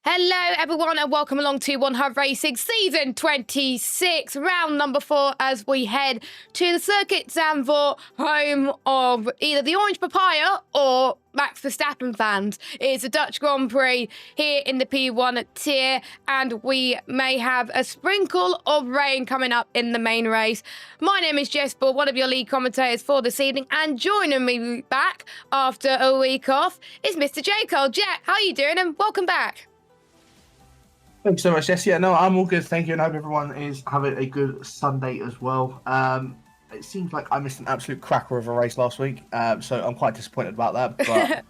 Hello everyone and welcome along to One Hub Racing Season 26, round number 4 as we head to the Circuit Zandvoort, home of either the Orange Papaya or Max Verstappen fans. It's a Dutch Grand Prix here in the P1 tier and we may have a sprinkle of rain coming up in the main race. My name is Jess Ball, one of your lead commentators for this evening, and joining me back after a week off is Mr. J. Cole. Jack, how are you doing and welcome back? Thanks so much, Jess. Yeah, no, I'm all good, thank you, and I hope everyone is having a good Sunday as well. It seems like I missed an absolute cracker of a race last week, so I'm quite disappointed about that, but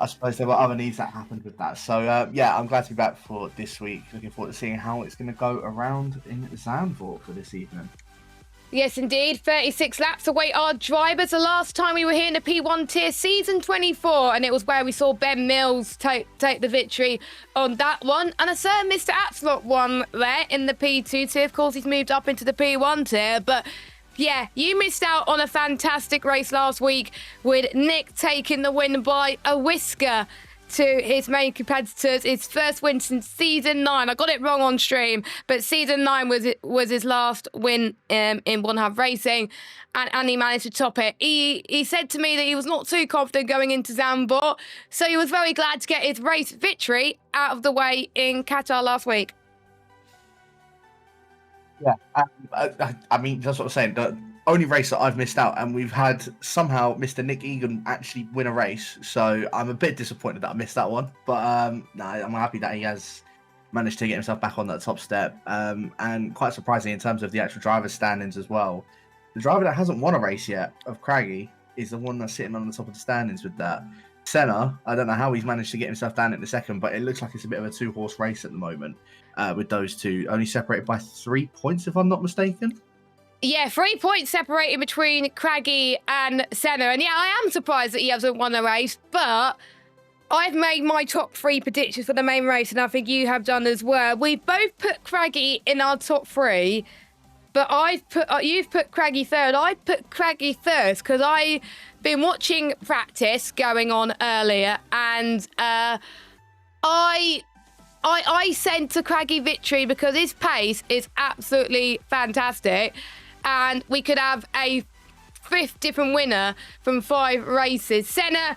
I suppose there were other needs that happened with that. So, yeah, I'm glad to be back for this week. Looking forward to seeing how it's going to go around in Zandvoort for this evening. Yes, indeed. 36 laps await our drivers. The last time we were here in the P1 tier, season 24, and it was where we saw Ben Mills take the victory on that one. And a certain Mr. Absolot won there in the P2 tier. Of course, he's moved up into the P1 tier, but yeah, you missed out on a fantastic race last week with Nick taking the win by a whisker to his main competitors. His first win since season 9. I got it wrong on stream, but season 9 was his last win in One Hub Racing, and he managed to top it. He said to me that he was not too confident going into Zandvoort, so he was very glad to get his race victory out of the way in Qatar last week. Yeah, I mean, that's what I'm saying. The only race that I've missed out, and we've had somehow Mr. Nick Egan actually win a race, so I'm a bit disappointed that I missed that one. But no, I'm happy that he has managed to get himself back on that top step, and quite surprising in terms of the actual driver's standings as well. The driver that hasn't won a race yet, of Craggy, is the one that's sitting on the top of the standings with that. Senna, I don't know how he's managed to get himself down in the second, but it looks like it's a bit of a two-horse race at the moment with those two, only separated by 3 points, if I'm not mistaken. Yeah, 3 points separated between Craggy and Senna. And yeah, I am surprised that he hasn't won a race, but I've made my top 3 predictions for the main race, and I think you have done as well. We both put Craggy in our top 3, but you've put Craggy third. I put Craggy first because I've been watching practice going on earlier, and I sent to Craggy victory because his pace is absolutely fantastic, and we could have a 5th different winner from 5 races. Senna,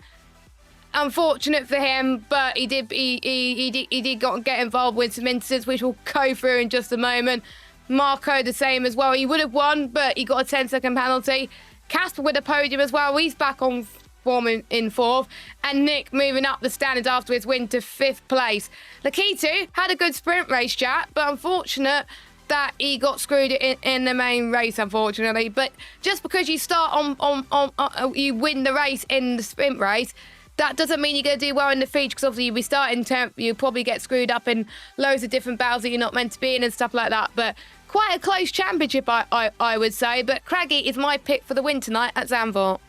unfortunate for him, but he did get involved with some incidents which we'll go through in just a moment. Marco the same as well. He would have won, but he got a 10-second penalty. Casper with a podium as well. He's back on form in 4th. And Nick moving up the standings after his win to 5th place. Lakitu had a good sprint race, Jack, but unfortunate that he got screwed in the main race, unfortunately. But just because you start you win the race in the sprint race, that doesn't mean you're going to do well in the feature, because obviously you'll be starting 10th, you probably get screwed up in loads of different battles that you're not meant to be in and stuff like that. But quite a close championship, I would say. But Craggy is my pick for the win tonight at Zandvoort.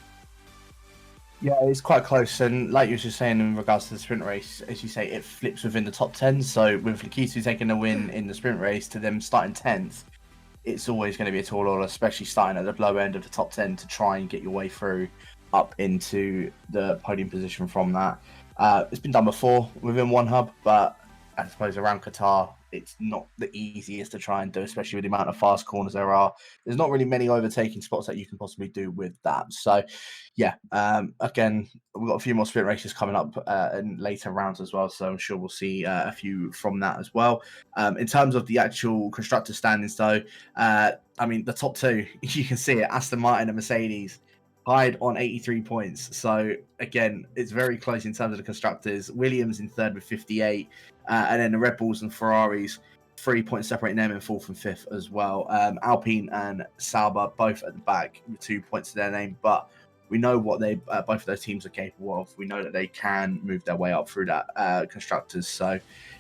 Yeah, it's quite close, and like you were just saying in regards to the sprint race, as you say, it flips within the top 10. So with Lakitu taking a win in the sprint race to them starting 10th, it's always going to be a tall order, especially starting at the low end of the top 10 to try and get your way through up into the podium position from that. It's been done before within One Hub, but I suppose around Qatar, it's not the easiest to try and do, especially with the amount of fast corners there are. There's not really many overtaking spots that you can possibly do with that. So, yeah, again, we've got a few more sprint races coming up in later rounds as well, so I'm sure we'll see a few from that as well. In terms of the actual constructor standings, though, I mean, the top 2, you can see it, Aston Martin and Mercedes, tied on 83 points. So again, it's very close in terms of the constructors. Williams in 3rd with 58, and then the Red Bulls and Ferraris, 3 points separating them in 4th and 5th as well. Alpine and Sauber both at the back with 2 points to their name, but we know what they both of those teams are capable of. We know that they can move their way up through that constructors. So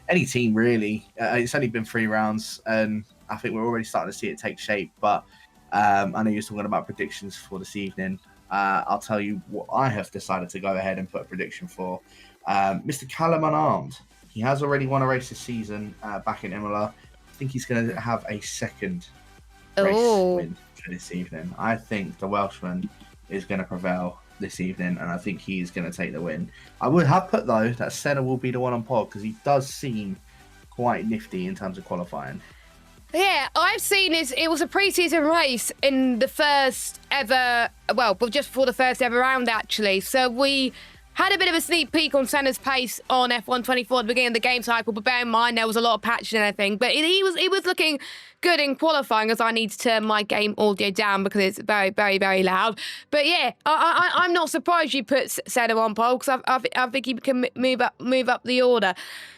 any team really. It's only been 3 rounds, and I think we're already starting to see it take shape. But I know you're talking about predictions for this evening. I'll tell you what I have decided to go ahead and put a prediction for. Mr. Callum Unarmed. He has already won a race this season back in Imola. I think he's going to have a 2nd race win for this evening. I think the Welshman is going to prevail this evening, and I think he's going to take the win. I would have put, though, that Senna will be the one on pod because he does seem quite nifty in terms of qualifying. Yeah, I've seen it was a pre-season race in the first ever, well, just before the first ever round, actually. So we had a bit of a sneak peek on Senna's pace on F124 at the beginning of the game cycle, but bear in mind there was a lot of patching and everything. But he was looking good in qualifying, as I need to turn my game audio down because it's very, very, very loud. But yeah, I'm not surprised you put Senna on pole because I think he can move up the order.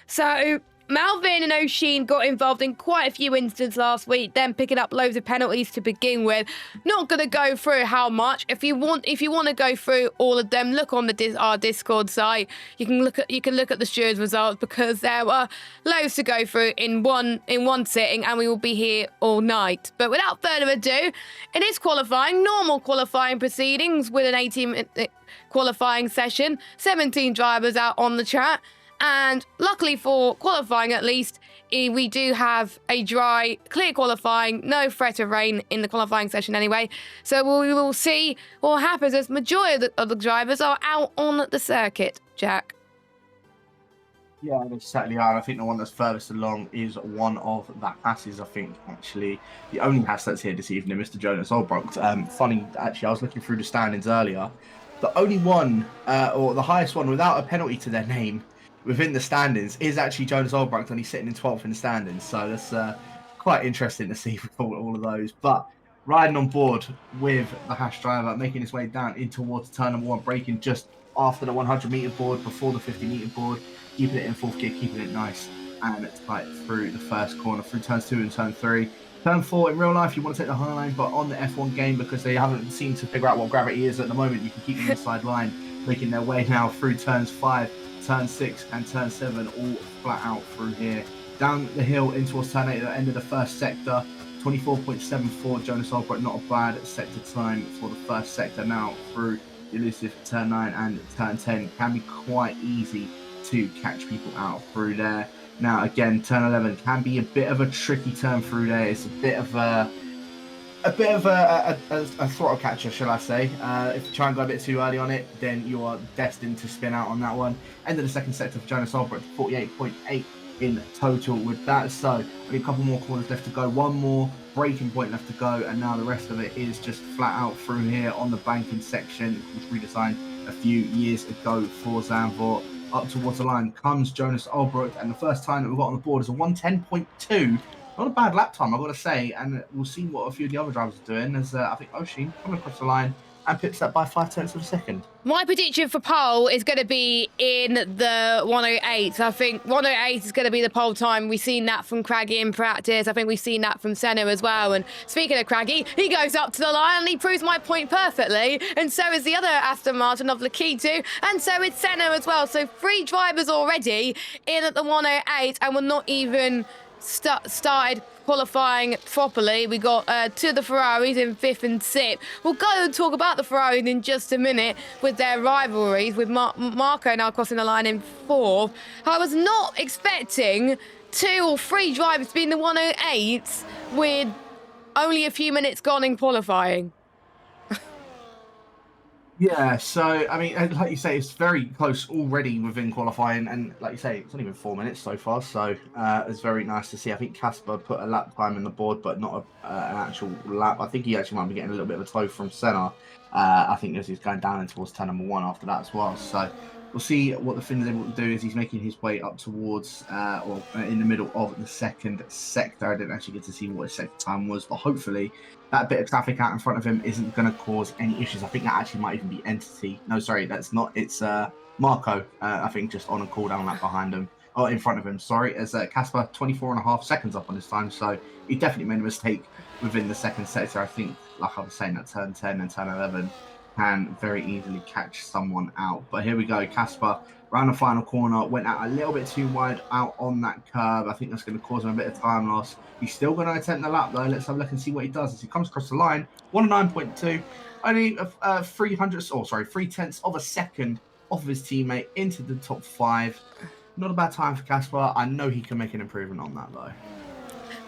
So Malvin and O'Sheen got involved in quite a few incidents last week, then picking up loads of penalties to begin with. Not going to go through how much. If you want to go through all of them, look on our Discord site. You can look at the stewards' results because there were loads to go through in one sitting, and we will be here all night. But without further ado, it is qualifying, normal qualifying proceedings with an 18-minute qualifying session. 17 drivers out on the track. And luckily for qualifying, at least, we do have a dry, clear qualifying, no threat of rain in the qualifying session anyway. So we will see what happens as majority of the drivers are out on the circuit, Jack. Yeah, they certainly are. I think the one that's furthest along is one of the Hasses, I think, actually. The only Hass that's here this evening, Mr. Jonas Olbrock. Funny, actually, I was looking through the standings earlier. The only one, or the highest one without a penalty to their name within the standings is actually Jonas Olbrock, and he's sitting in 12th in the standings. So that's quite interesting to see all of those. But riding on board with the Hash driver, making his way down in towards turn number 1, braking just after the 100-meter board, before the 50-meter board, keeping it in 4th gear, keeping it nice, and it's tight through the first corner, through turns 2 and turn 3. Turn 4, in real life, you want to take the high line, but on the F1 game, because they haven't seemed to figure out what gravity is at the moment, you can keep them inside line, making their way now through turns 5, turn 6 and turn 7, all flat out through here. Down the hill in towards turn 8 at the end of the first sector. 24.74, Jonas Olbrock, not a bad sector time for the first sector. Now through the elusive turn 9 and turn 10, can be quite easy to catch people out through there. Now again, turn 11 can be a bit of a tricky turn through there. It's a bit of a throttle catcher, shall I say. If you try and go a bit too early on it, then you are destined to spin out on that one. End of the second sector for Jonas Olbrock, 48.8 in total with that. So only a couple more corners left to go, one more braking point left to go, and now the rest of it is just flat out through here on the banking section, which was redesigned a few years ago for Zandvoort. Up towards the line comes Jonas Olbrock, and the first time that we've got on the board is a 110.2. Not a bad lap time, I've got to say, and we'll see what a few of the other drivers are doing, as I think O'Sheen coming across the line and pips that by 0.5 of a second. My prediction for pole is going to be in the 108. I think 108 is going to be the pole time. We've seen that from Craggy in practice. I think we've seen that from Senna as well. And speaking of Craggy, he goes up to the line and he proves my point perfectly. And so is the other Aston Martin of Lakitu. And so is Senna as well. So 3 drivers already in at the 108, and we're not even started qualifying properly. We got 2 of the Ferraris in 5th and 6th. We'll go and talk about the Ferraris in just a minute with their rivalries, with Marco now crossing the line in 4th. I was not expecting 2 or 3 drivers to be in the 108 with only a few minutes gone in qualifying. Yeah, so, I mean, like you say, it's very close already within qualifying, and like you say, it's only been 4 minutes so far, so it's very nice to see. I think Casper put a lap time in the board, but not an actual lap. I think he actually might be getting a little bit of a tow from Senna. I think as he's going down towards turn number 1 after that as well, so we'll see what the Finn's able to do as he's making his way up towards, or in the middle of the second sector. I didn't actually get to see what his sector time was, but hopefully that bit of traffic out in front of him isn't going to cause any issues. I think that actually might even be Entity. No, sorry, that's not. It's Marco, I think, just on a cooldown lap behind him. Oh, in front of him, sorry. As Casper, 24.5 seconds up on his time. So he definitely made a mistake within the second sector. I think, like I was saying, that turn 10 and turn 11 can very easily catch someone out. But here we go. Casper, around the final corner, went out a little bit too wide out on that curb. I think that's going to cause him a bit of time loss. He's still going to attempt the lap, though. Let's have a look and see what he does as he comes across the line. 109.2, only 0.3 of a second off of his teammate into the top 5. Not a bad time for Casper. I know he can make an improvement on that, though.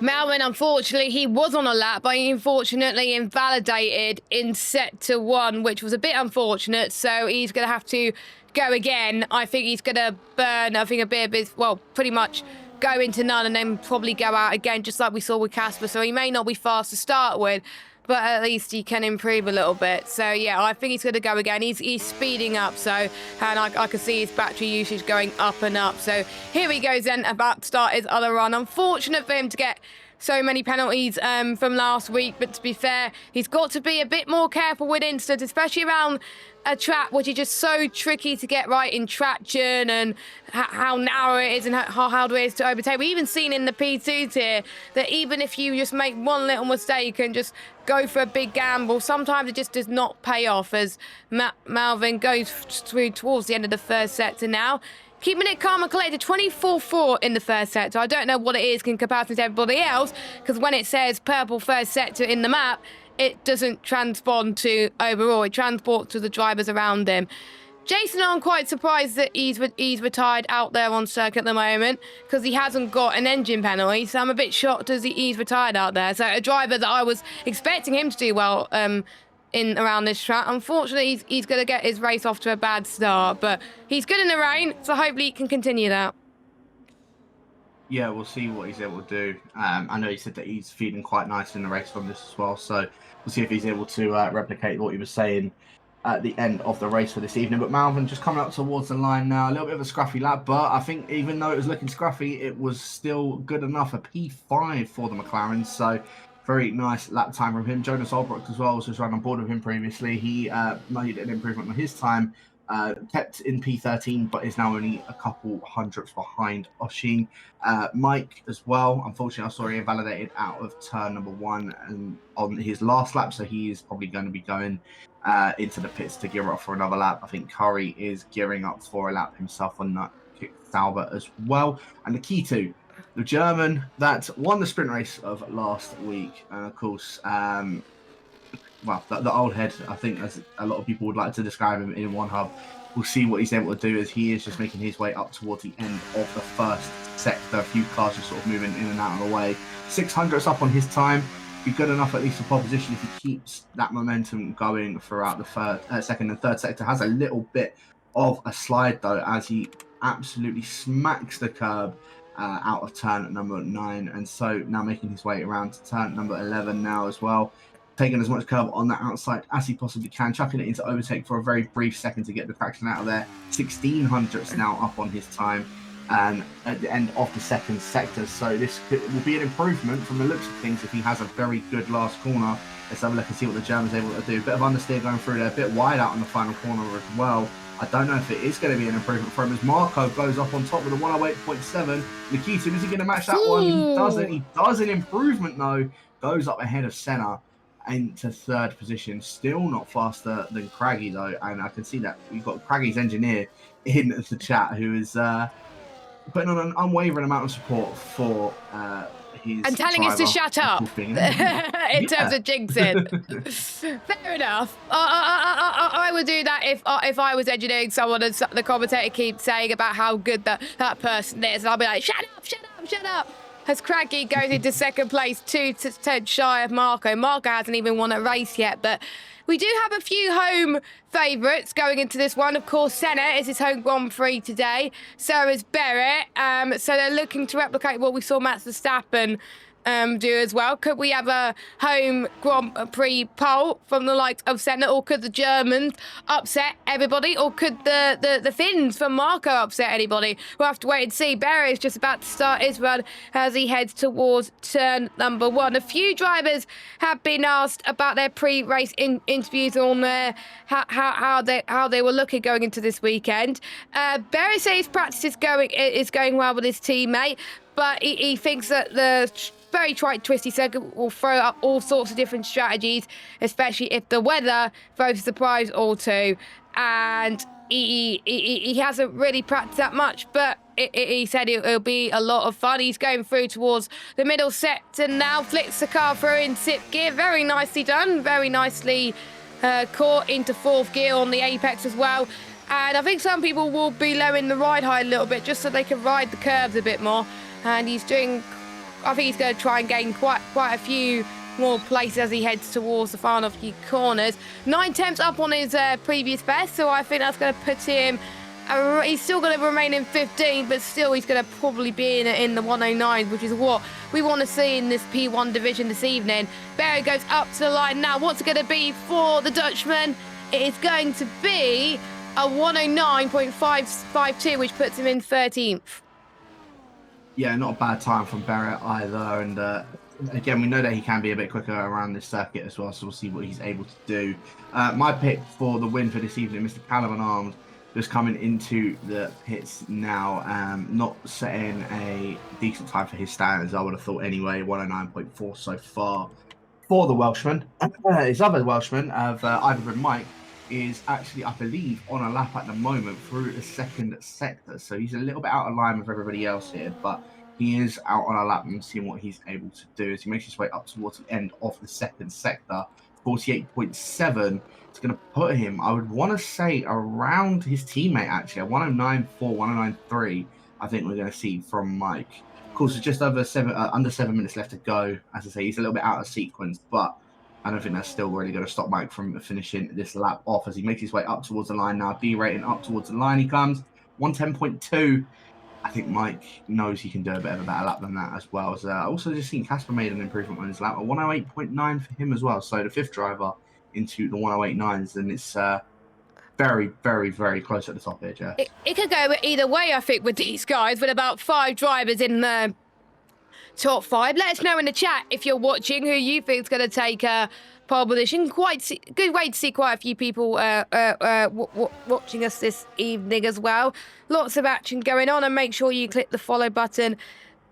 Malvin, unfortunately, he was on a lap, but he unfortunately invalidated in sector 1, which was a bit unfortunate. So he's going to have to go again. I think he's going to burn, I think, a bit of his, well, pretty much go into none and then probably go out again, just like we saw with Casper. So he may not be fast to start with, but at least he can improve a little bit. So yeah, I think he's going to go again. He's speeding up, so, and I can see his battery usage going up and up. So here he goes then, about to start his other run. Unfortunate for him to get so many penalties from last week, but to be fair, he's got to be a bit more careful with instants, especially around a track which is just so tricky to get right in traction, and how narrow it is and how hard it is to overtake. We've even seen in the P2s here that even if you just make one little mistake and just go for a big gamble, sometimes it just does not pay off, as Malvin goes through towards the end of the first sector now. Keeping it calm and collected, 24-4 in the first sector. I don't know what it is in comparison to everybody else, because when it says purple first sector in the map, it doesn't transpond to overall. It transports to the drivers around him. Jason, I'm quite surprised that he's retired out there on circuit at the moment, because he hasn't got an engine penalty. So I'm a bit shocked as he's retired out there. So a driver that I was expecting him to do well in around this track. Unfortunately, he's going to get his race off to a bad start, but he's good in the rain, so hopefully he can continue that. Yeah, we'll see what he's able to do. I know he said that he's feeling quite nice in the race from this as well, so we'll see if he's able to replicate what he was saying at the end of the race for this evening. But Malvin just coming up towards the line now, a little bit of a scruffy lap, but I think even though it was looking scruffy, it was still good enough, a P5 for the McLaren, so very nice lap time from him. Jonas Albrecht as well was just run on board with him previously. He made an improvement on his time, kept in P13, but is now only a couple hundredths behind Oshin. Mike as well, unfortunately, I saw he invalidated out of turn number 1 and on his last lap, so he is probably going to be going into the pits to gear up for another lap. I think Curry is gearing up for a lap himself on that kick Sauber as well. And the key to the German that won the sprint race of last week, of course, well, the old head, I think, as a lot of people would like to describe him in one hub. We'll see what he's able to do, as he is just making his way up towards the end of the first sector. A few cars just sort of moving in and out of the way. 600s up on his time. Be good enough at least for pole position if he keeps that momentum going throughout the second and third sector. Has a little bit of a slide though, as he absolutely smacks the curb out of turn number 9, and so now making his way around to turn number 11 now as well, taking as much curb on the outside as he possibly can, chucking it into overtake for a very brief second to get the traction out of there. 1600s now up on his time, and at the end of the second sector, so this will be an improvement from the looks of things if he has a very good last corner. Let's have a look and see what the German's able to do. Bit of understeer going through there, a bit wide out on the final corner as well. I don't know if it is going to be an improvement for him, as Marco goes up on top with a 108.7. Nikita, is he going to match that one? He doesn't. He does an improvement though. Goes up ahead of Senna into third position. Still not faster than Craggy though, and I can see that we've got Craggy's engineer in the chat who is putting on an unwavering amount of support for his and telling us to shut up in terms of jinxing. Fair enough. I would do that if I was engineering someone and the commentator keeps saying about how good that person is, and I'll be like, shut up, shut up, shut up. As Craggy goes into second place, 2 10 shy of Marco. Marco hasn't even won a race yet, but we do have a few home favourites going into this one. Of course, Senna is his home Grand Prix today. So is Barrett. So they're looking to replicate what we saw Max Verstappen do as well. Could we have a home Grand Prix pole from the likes of Senna, or could the Germans upset everybody, or could the Finns from Marco upset anybody? We'll have to wait and see. Barry is just about to start his run as he heads towards turn number 1. A few drivers have been asked about their pre-race interviews on how they were looking going into this weekend. Barry says his practice is going well with his teammate, but he thinks that the very trite twisty circuit will throw up all sorts of different strategies, especially if the weather throws a surprise or two. And he hasn't really practiced that much, but he said it'll be a lot of fun. He's going through towards the middle sector now, flicks the car through in 6th gear. Very nicely done, very nicely caught into 4th gear on the apex as well. And I think some people will be lowering the ride height a little bit just so they can ride the curves a bit more. And he's doing I think he's going to try and gain quite a few more places as he heads towards the final few corners. 9/10 up on his previous best, so I think that's going to put him. He's still going to remain in 15, but still he's going to probably be in the 109, which is what we want to see in this P1 division this evening. Barry goes up to the line now. What's it going to be for the Dutchman? It is going to be a 109.552, which puts him in 13th. Yeah, not a bad time from Barrett either. And again, we know that he can be a bit quicker around this circuit as well, so we'll see what he's able to do. My pick for the win for this evening, Mr. Callum Arms, just coming into the pits now, not setting a decent time for his standards, I would have thought anyway. 109.4 so far for the Welshman. His other Welshman of Ivan Mike is actually, I believe, on a lap at the moment through the second sector. So he's a little bit out of line with everybody else here, but he is out on a lap and seeing what he's able to do as he makes his way up towards the end of the second sector. 48.7. It's going to put him, I would want to say, around his teammate, actually. 109.4, 109.3, I think we're going to see from Mike. Of course, it's just under 7 minutes left to go. As I say, he's a little bit out of sequence, but I don't think that's still really going to stop Mike from finishing this lap off as he makes his way up towards the line now. D-rating up towards the line he comes. 110.2. I think Mike knows he can do a bit of a better lap than that as well. So also just seen Casper made an improvement on his lap. A 108.9 for him as well. So the fifth driver into the 108.9s, and it's very, very, very close at the top here, Jeff. It could go either way, I think, with these guys, with about 5 drivers in the top 5. Let us know in the chat if you're watching who you think is going to take pole position. Good way to see quite a few people watching us this evening as well. Lots of action going on, and make sure you click the follow button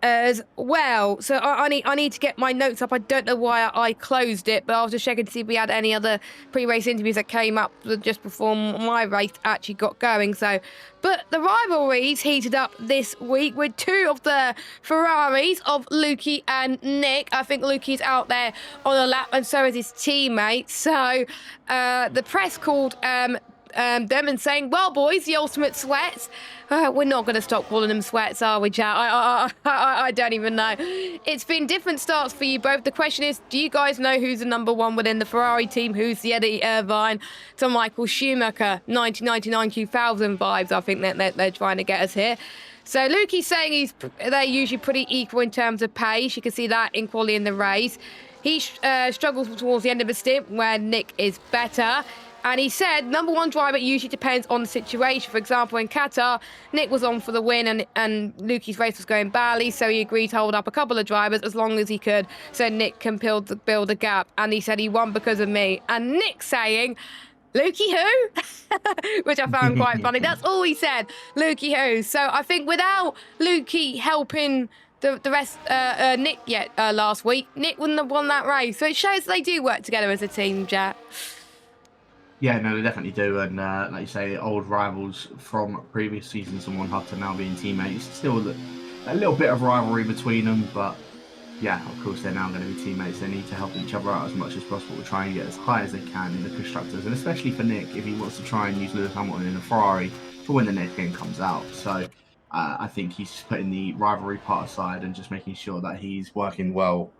as well. So I need to get my notes up. I don't know why I closed it, but I was just checking to see if we had any other pre-race interviews that came up just before my race actually got going. So, but the rivalries heated up this week with 2 of the Ferraris of Lukey and Nick. I think Lukey's out there on a lap, and so is his teammate. So the press called them and saying, well, boys, the ultimate sweats. We're not going to stop calling them sweats, are we, chat? I don't even know. It's been different starts for you both. The question is, do you guys know who's the number 1 within the Ferrari team? Who's the Eddie Irvine to Michael Schumacher 1999 2000 vibes? I think that they're trying to get us here. So Lukey's saying they're usually pretty equal in terms of pace. You can see that in quality in the race. He struggles towards the end of the stint where Nick is better. And he said number 1 driver usually depends on the situation. For example, in Qatar, Nick was on for the win and Lukey's race was going badly, so he agreed to hold up a couple of drivers as long as he could so Nick can build a gap. And he said he won because of me. And Nick saying, Lukey who? Which I found quite funny. That's all he said, Lukey who. So I think without Lukey helping the rest, Nick last week, Nick wouldn't have won that race. So it shows they do work together as a team, Jack. Yeah, no, they definitely do. And like you say, old rivals from previous seasons and one hub to now being teammates. Still a little bit of rivalry between them, but yeah, of course, they're now going to be teammates. They need to help each other out as much as possible to try and get as high as they can in the constructors. And especially for Nick, if he wants to try and use Lewis Hamilton in a Ferrari for when the next game comes out. So I think he's putting the rivalry part aside and just making sure that he's working well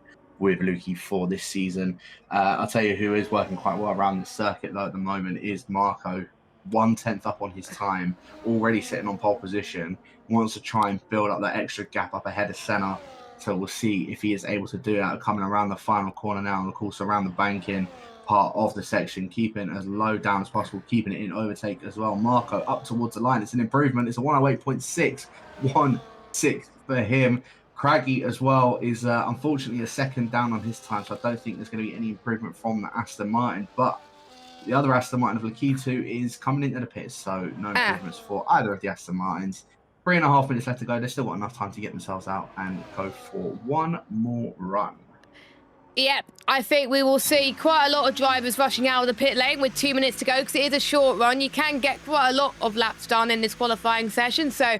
with Lukey for this season. I'll tell you who is working quite well around the circuit though at the moment is Marco. 1/10 up on his time, already sitting on pole position, wants to try and build up that extra gap up ahead of Senna. So we'll see if he is able to do that coming around the final corner now, and of course around the banking part of the section, keeping as low down as possible, keeping it in overtake as well. Marco up towards the line. It's an improvement. It's a 108.6, 1.6 for him. Craggy as well is unfortunately a second down on his time, so I don't think there's going to be any improvement from the Aston Martin. But the other Aston Martin of Lakitu is coming into the pits, so no improvements for either of the Aston Martins. 3.5 minutes left to go. They've still got enough time to get themselves out and go for one more run. Yeah, I think we will see quite a lot of drivers rushing out of the pit lane with 2 minutes to go because it is a short run. You can get quite a lot of laps done in this qualifying session, so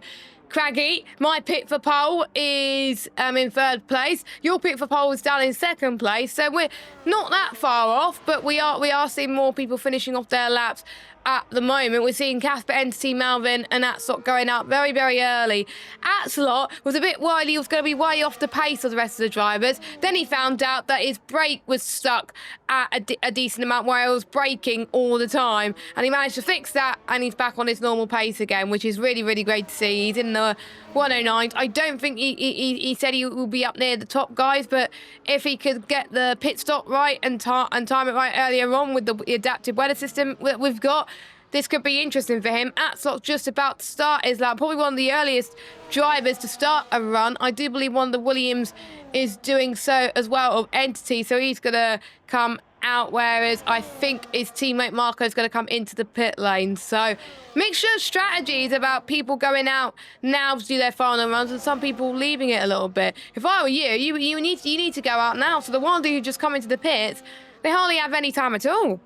Craggy, my pick for pole is in 3rd place. Your pick for pole is down in 2nd place. So we're not that far off, but we are seeing more people finishing off their laps at the moment. We're seeing Casper, Entity, Malvin, and Atslot going out very, very early. Atslot was a bit worried he was going to be way off the pace of the rest of the drivers. Then he found out that his brake was stuck at a decent amount where it was braking all the time. And he managed to fix that, and he's back on his normal pace again, which is really, really great to see. He's in the 109s. I don't think he said he will be up near the top guys, but if he could get the pit stop right and time it right earlier on with the adaptive weather system that we've got, this could be interesting for him. Atslot's just about to start his lap, probably one of the earliest drivers to start a run. I do believe one of the Williams is doing so as well, of Entity, so he's going to come out, whereas I think his teammate Marco is going to come into the pit lane. So mixture of strategies about people going out now to do their final runs and some people leaving it a little bit. If I were you need to go out now. So the ones who just come into the pits, they hardly have any time at all.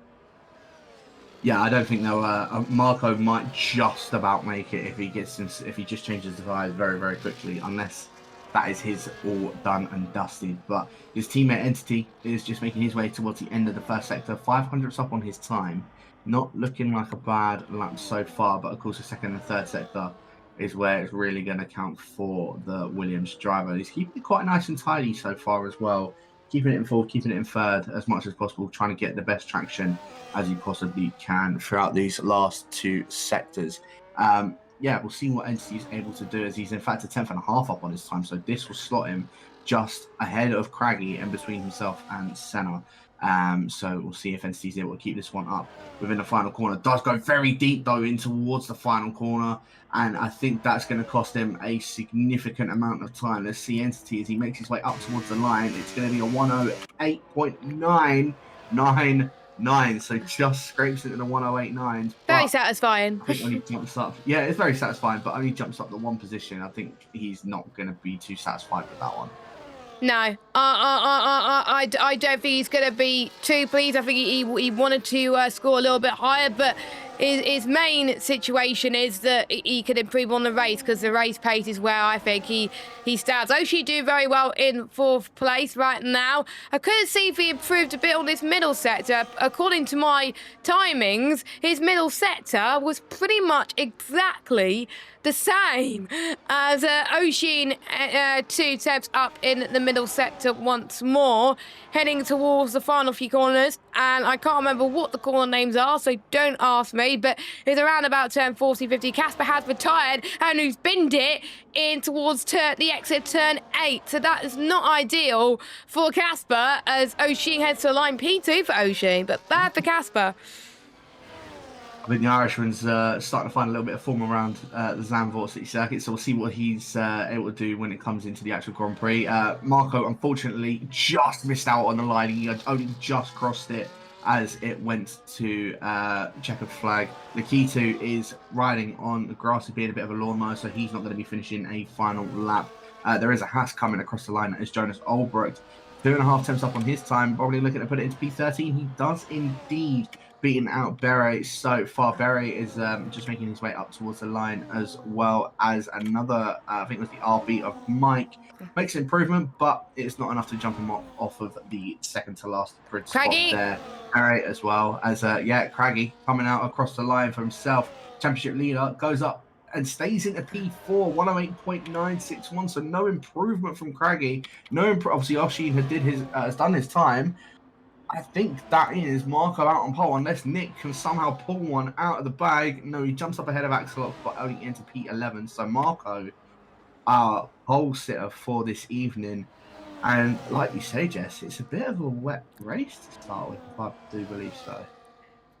Yeah, I don't think they'll. Marco might just about make it if he just changes the tyres very, very quickly, unless that is his all done and dusted. But his teammate Entity is just making his way towards the end of the first sector, 500ths up on his time. Not looking like a bad lap so far, but of course the second and third sector is where it's really going to count for the Williams driver. He's keeping it quite nice and tidy so far as well. Keeping it in fourth, keeping it in third as much as possible, trying to get the best traction as he possibly can throughout these last two sectors. Yeah, we'll see what Entity is able to do, as he's in fact a 10th and a half up on his time, so this will slot him just ahead of Craggy and between himself and Senna. So we'll see if Entity is able to keep this one up within the final corner. Does go very deep though in towards the final corner, and I think that's going to cost him a significant amount of time. Let's see Entity as he makes his way up towards the line. It's going to be a 108.999, so just scrapes into the 108.9s. Very satisfying. I think only jumps up. Yeah, it's very satisfying, but only jumps up the one position. I think he's not going to be too satisfied with that one. No, I don't think he's going to be too pleased. I think he wanted to score a little bit higher, but his main situation is that he could improve on the race, because the race pace is where I think he stands. Oshie do very well in fourth place right now. I couldn't see if he improved a bit on this middle sector. According to my timings, his middle sector was pretty much exactly the same as Oshie, 2 steps up in the middle sector once more, heading towards the final few corners. And I can't remember what the corner names are, so don't ask me, but it's around about turn 40, 50. Casper has retired and who's binned it in towards the exit turn 8. So that is not ideal for Casper, as Oshie heads to line P2 for Oshie, but bad for Casper. I think the Irishman's starting to find a little bit of form around the Zandvoort City Circuit, so we'll see what he's able to do when it comes into the actual Grand Prix. Marco, unfortunately, just missed out on the line. He had only just crossed it as it went to checkered flag. Lakitu is riding on the grass, being a bit of a lawnmower, so he's not going to be finishing a final lap. There is a Haas coming across the line. That is Jonas Olbrecht. 2.5 temps up on his time, probably looking to put it into P13. He does indeed, beating out Beret so far. Beret is just making his way up towards the line, as well as another, I think it was the RB of Mike. Makes an improvement, but it's not enough to jump him off of the second to last grid spot there. Beret as well, as Craggy coming out across the line for himself. Championship leader goes up and stays in a P4, 108.961, so no improvement from Craggy. Obviously, Oshie has done his time. I think that is Marco out on pole, unless Nick can somehow pull one out of the bag. No, he jumps up ahead of Axel, but only into P11. So Marco, our pole sitter for this evening. And like you say, Jess, it's a bit of a wet race to start with, if I do believe so.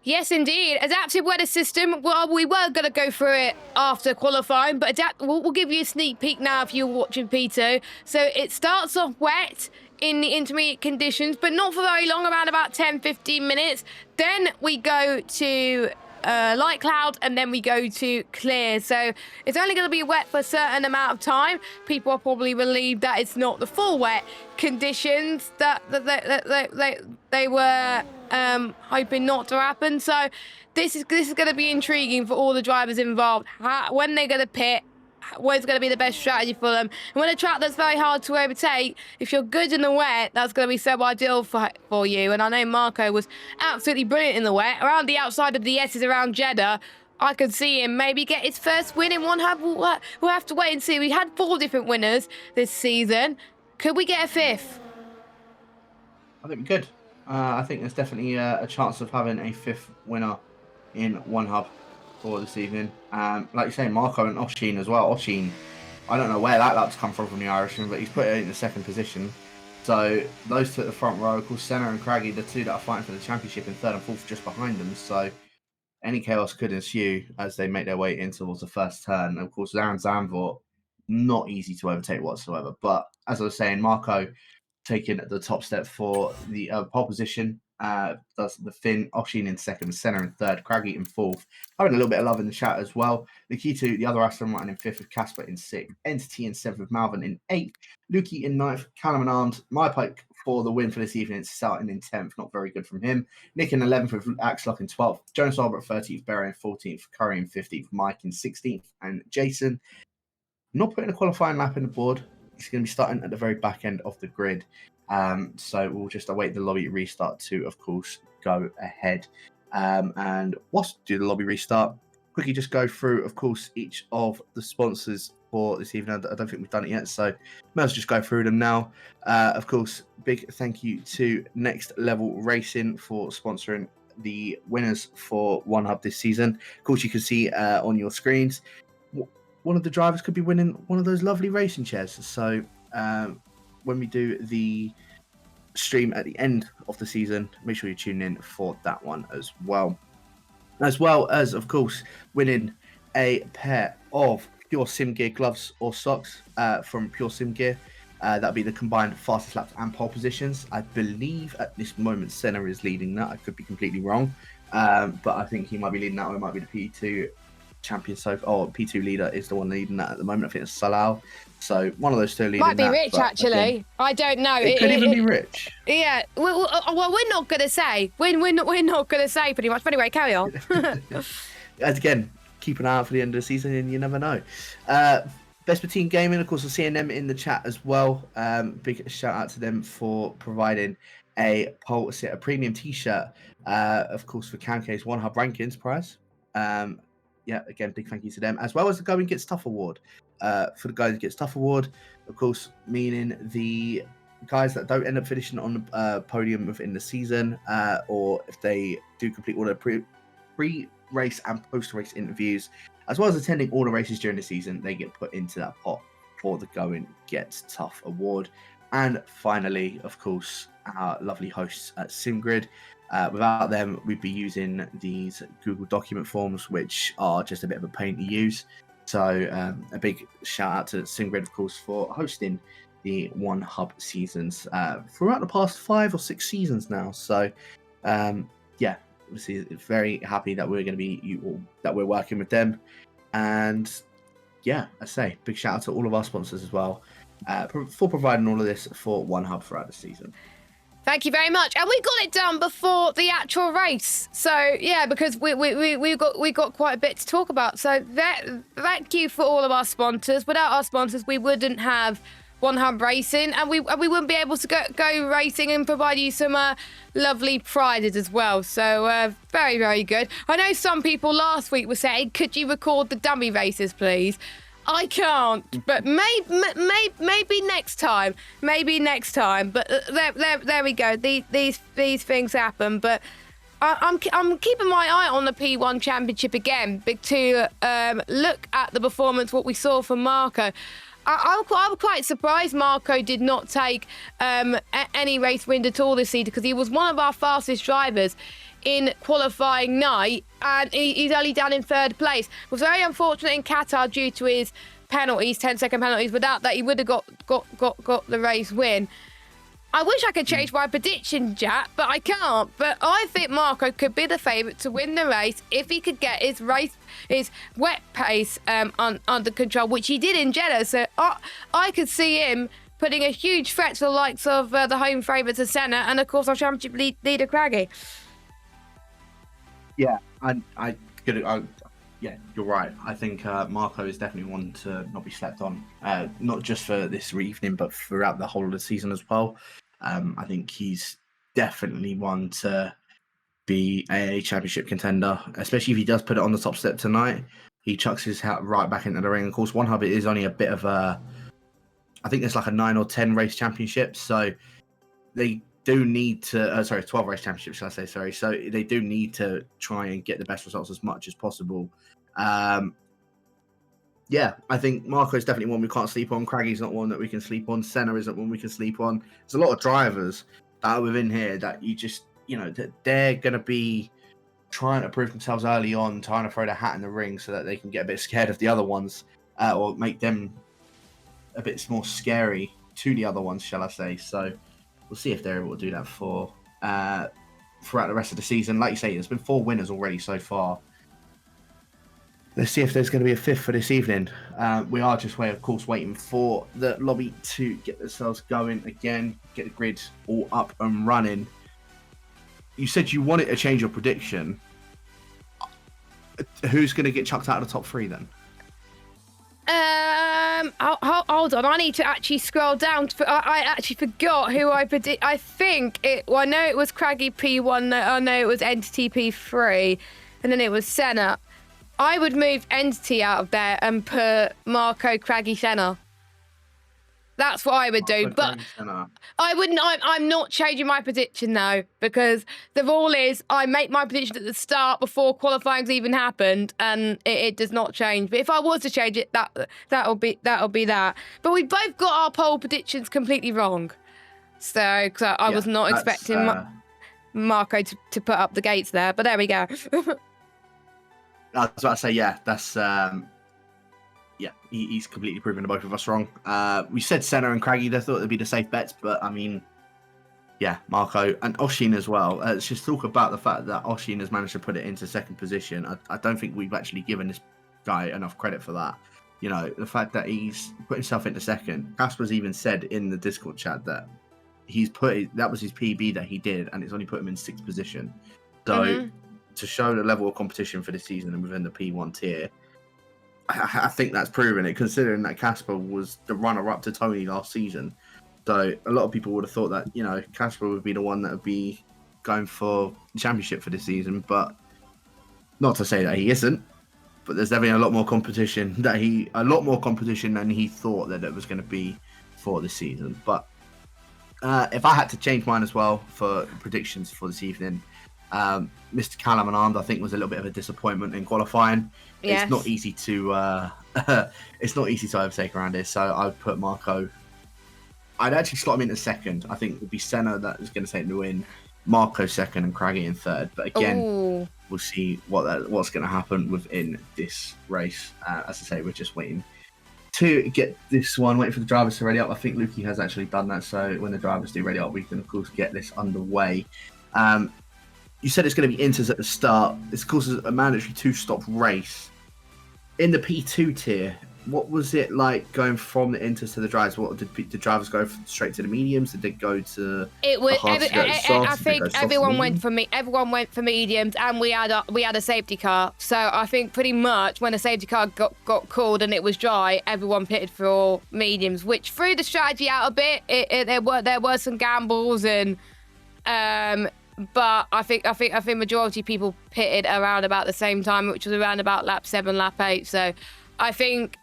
Yes, indeed. Adaptive weather system. Well, we were going to go through it after qualifying, but we'll give you a sneak peek now if you're watching P2. So it starts off wet in the intermediate conditions, but not for very long, around about 10-15 minutes. Then we go to light cloud, and then we go to clear. So it's only going to be wet for a certain amount of time. People are probably relieved that it's not the full wet conditions that they were hoping not to happen. So this is going to be intriguing for all the drivers involved. When they're going to pit, what is going to be the best strategy for them. And when a track that's very hard to overtake, if you're good in the wet, that's going to be so ideal for you. And I know Marco was absolutely brilliant in the wet. Around the outside of the S's around Jeddah, I could see him maybe get his first win in one hub. We'll have to wait and see. We had 4 different winners this season. Could we get a 5th? I think we could. I think there's definitely a chance of having a 5th winner in one hub for this evening. Like you say, Marco and Oshin as well. Oshin, I don't know where that's come from the Irishman, but he's put it in the 2nd position. So those two at the front row, of course, Senna and Craggy, the 2 that are fighting for the championship, in 3rd and 4th just behind them. So any chaos could ensue as they make their way in towards the first turn. And of course, Aaron Zandvoort, not easy to overtake whatsoever. But as I was saying, Marco taking the top step for the pole position. Does the Finn, Oshin in 2nd, Senna in 3rd, Craggy in 4th. Having a little bit of love in the chat as well. Nikito, the other Aston Martin in 5th, with Casper in 6th, Entity in 7th, with Malvin in 8th, Lukey in 9th, Callum in Arms, My Pike for the win for this evening, starting in 10th, not very good from him. Nick in 11th, with Axlock in 12th, Jonas Albert 13th, Berry in 14th, Curry in 15th, Mike in 16th, and Jason not putting a qualifying lap in the board. He's going to be starting at the very back end of the grid. So we'll just await the lobby restart to, of course, go ahead. And whilst do the lobby restart, quickly just go through, of course, each of the sponsors for this evening. I don't think we've done it yet, so may as well just go through them now. Of course, big thank you to Next Level Racing for sponsoring the winners for One Hub this season. Of course, you can see on your screens, one of the drivers could be winning one of those lovely racing chairs. So when we do the stream at the end of the season, make sure you tune in for that one as well. As well as, of course, winning a pair of Pure Sim Gear gloves or socks from Pure Sim Gear. That'll be the combined fastest laps and pole positions. I believe at this moment Senna is leading that. I could be completely wrong, but I think he might be leading that, or it might be the P2 champion. So, P2 leader is the one leading that at the moment. I think it's Salal. So one of those two leading might be that, Rich, actually. Again, I don't know. It could even be Rich. Yeah. Well, we're not going to say. We're not going to say pretty much. But anyway, carry on. Again, keep an eye out for the end of the season, and you never know. Vespa Team Gaming, of course, we're seeing them in the chat as well. Big shout out to them for providing a premium T-shirt, of course, for Camk's One Hub Rankings prize. Again, big thank you to them, as well as the Going Gets Tough award. For the Guys That Gets Tough award, of course, meaning the guys that don't end up finishing on the podium within the season, or if they do complete all their pre-race and post-race interviews, as well as attending all the races during the season, they get put into that pot for the Going Gets Tough award. And finally, of course, our lovely hosts at SimGrid. Without them, we'd be using these Google document forms, which are just a bit of a pain to use. So a big shout out to SimGrid, of course, for hosting the One Hub seasons throughout the past 5 or 6 seasons now. So obviously very happy that we're going to be that we're working with them. And I say big shout out to all of our sponsors as well for providing all of this for One Hub throughout the season. Thank you very much, and we got it done before the actual race. So because we got quite a bit to talk about. So thank you for all of our sponsors. Without our sponsors, we wouldn't have One Hub Racing, and we wouldn't be able to go racing and provide you some lovely prizes as well. So very, very good. I know some people last week were saying, could you record the dummy races, please? I can't, but maybe next time. Maybe next time. But there we go. These things happen. But I'm keeping my eye on the P1 Championship again to look at the performance, what we saw from Marco. I'm quite surprised Marco did not take any race win at all this season, because he was one of our fastest drivers in qualifying night, and he's only down in 3rd place. It was very unfortunate in Qatar due to his penalties, 10-second penalties. Without that, he would have got the race win. I wish I could change my prediction, Jack, but I can't. But I think Marco could be the favourite to win the race if he could get his wet pace under control, which he did in Jeddah. So I could see him putting a huge threat to the likes of the home favourites of Senna and, of course, our championship leader, Craggy. Yeah, Yeah, you're right. I think Marco is definitely one to not be slept on, not just for this evening, but throughout the whole of the season as well. I think he's definitely one to be a championship contender, especially if he does put it on the top step tonight. He chucks his hat right back into the ring. Of course, One Hub is only a bit of a, I think it's like a 9 or 10 race championship, so they do need to, 12 race championship, shall I say, sorry. So they do need to try and get the best results as much as possible. Yeah, I think Marco is definitely one we can't sleep on. Craggy's not one that we can sleep on. Senna isn't one we can sleep on. There's a lot of drivers that are within here that you just, that they're going to be trying to prove themselves early on, trying to throw their hat in the ring so that they can get a bit scared of the other ones, or make them a bit more scary to the other ones, shall I say. So we'll see if they're able to do that throughout the rest of the season. Like you say, there's been 4 winners already so far. Let's see if there's going to be a 5th for this evening. We are just, of course, waiting for the lobby to get themselves going again, get the grid all up and running. You said you wanted to change your prediction. Who's going to get chucked out of the top 3 then? Hold on. I need to actually scroll down. I actually forgot who I predict. I think it. Well, I know it was Craggy P1. I know it was Entity P3, and then it was Senna. I would move Entity out of there and put Marco, Craggy, Senna. That's what I would do. But I wouldn't. I'm not changing my prediction though, because the rule is I make my prediction at the start before qualifying's even happened, and it does not change. But if I was to change it, that'll be that. But we both got our poll predictions completely wrong. So cause I was not expecting Marco to put up the gates there. But there we go. I was about to say, yeah, that's he's completely proven both of us wrong. We said Senna and Craggy, they thought they'd be the safe bets, but I mean, yeah, Marco and Oshin as well. Let's just talk about the fact that Oshin has managed to put it into 2nd position. I don't think we've actually given this guy enough credit for that. The fact that he's put himself into 2nd. Casper's even said in the Discord chat that that was his PB that he did, and it's only put him in 6th position. So to show the level of competition for this season and within the P1 tier, I think that's proven it, considering that Casper was the runner-up to Tony last season. So a lot of people would have thought that, Casper would be the one that would be going for the championship for this season, but not to say that he isn't, but there's definitely a lot more competition than he thought that it was going to be for this season. But if I had to change mine as well for predictions for this evening, Mr. Callum and Armed, I think, was a little bit of a disappointment in qualifying. Yes. It's not easy to overtake around here. So I would put Marco. I'd actually slot him into 2nd. I think it would be Senna that is going to take the win, Marco 2nd, and Craggy in 3rd. But again, we'll see what's going to happen within this race. As I say, we're just waiting to get this one, waiting for the drivers to ready up. I think Lukey has actually done that. So when the drivers do ready up, we can of course get this underway. You said it's going to be inters at the start. This, of course, is a mandatory 2-stop race. In the P2 tier, what was it like going from the inters to the drivers? What did the drivers go straight to the mediums? Did they go to it was? I think everyone went for mediums, and we had a safety car. So I think pretty much when the safety car got called and it was dry, everyone pitted for mediums, which threw the strategy out a bit. There were some gambles and. But I think majority of people pitted around about the same time, which was around about lap 7, lap 8. So I think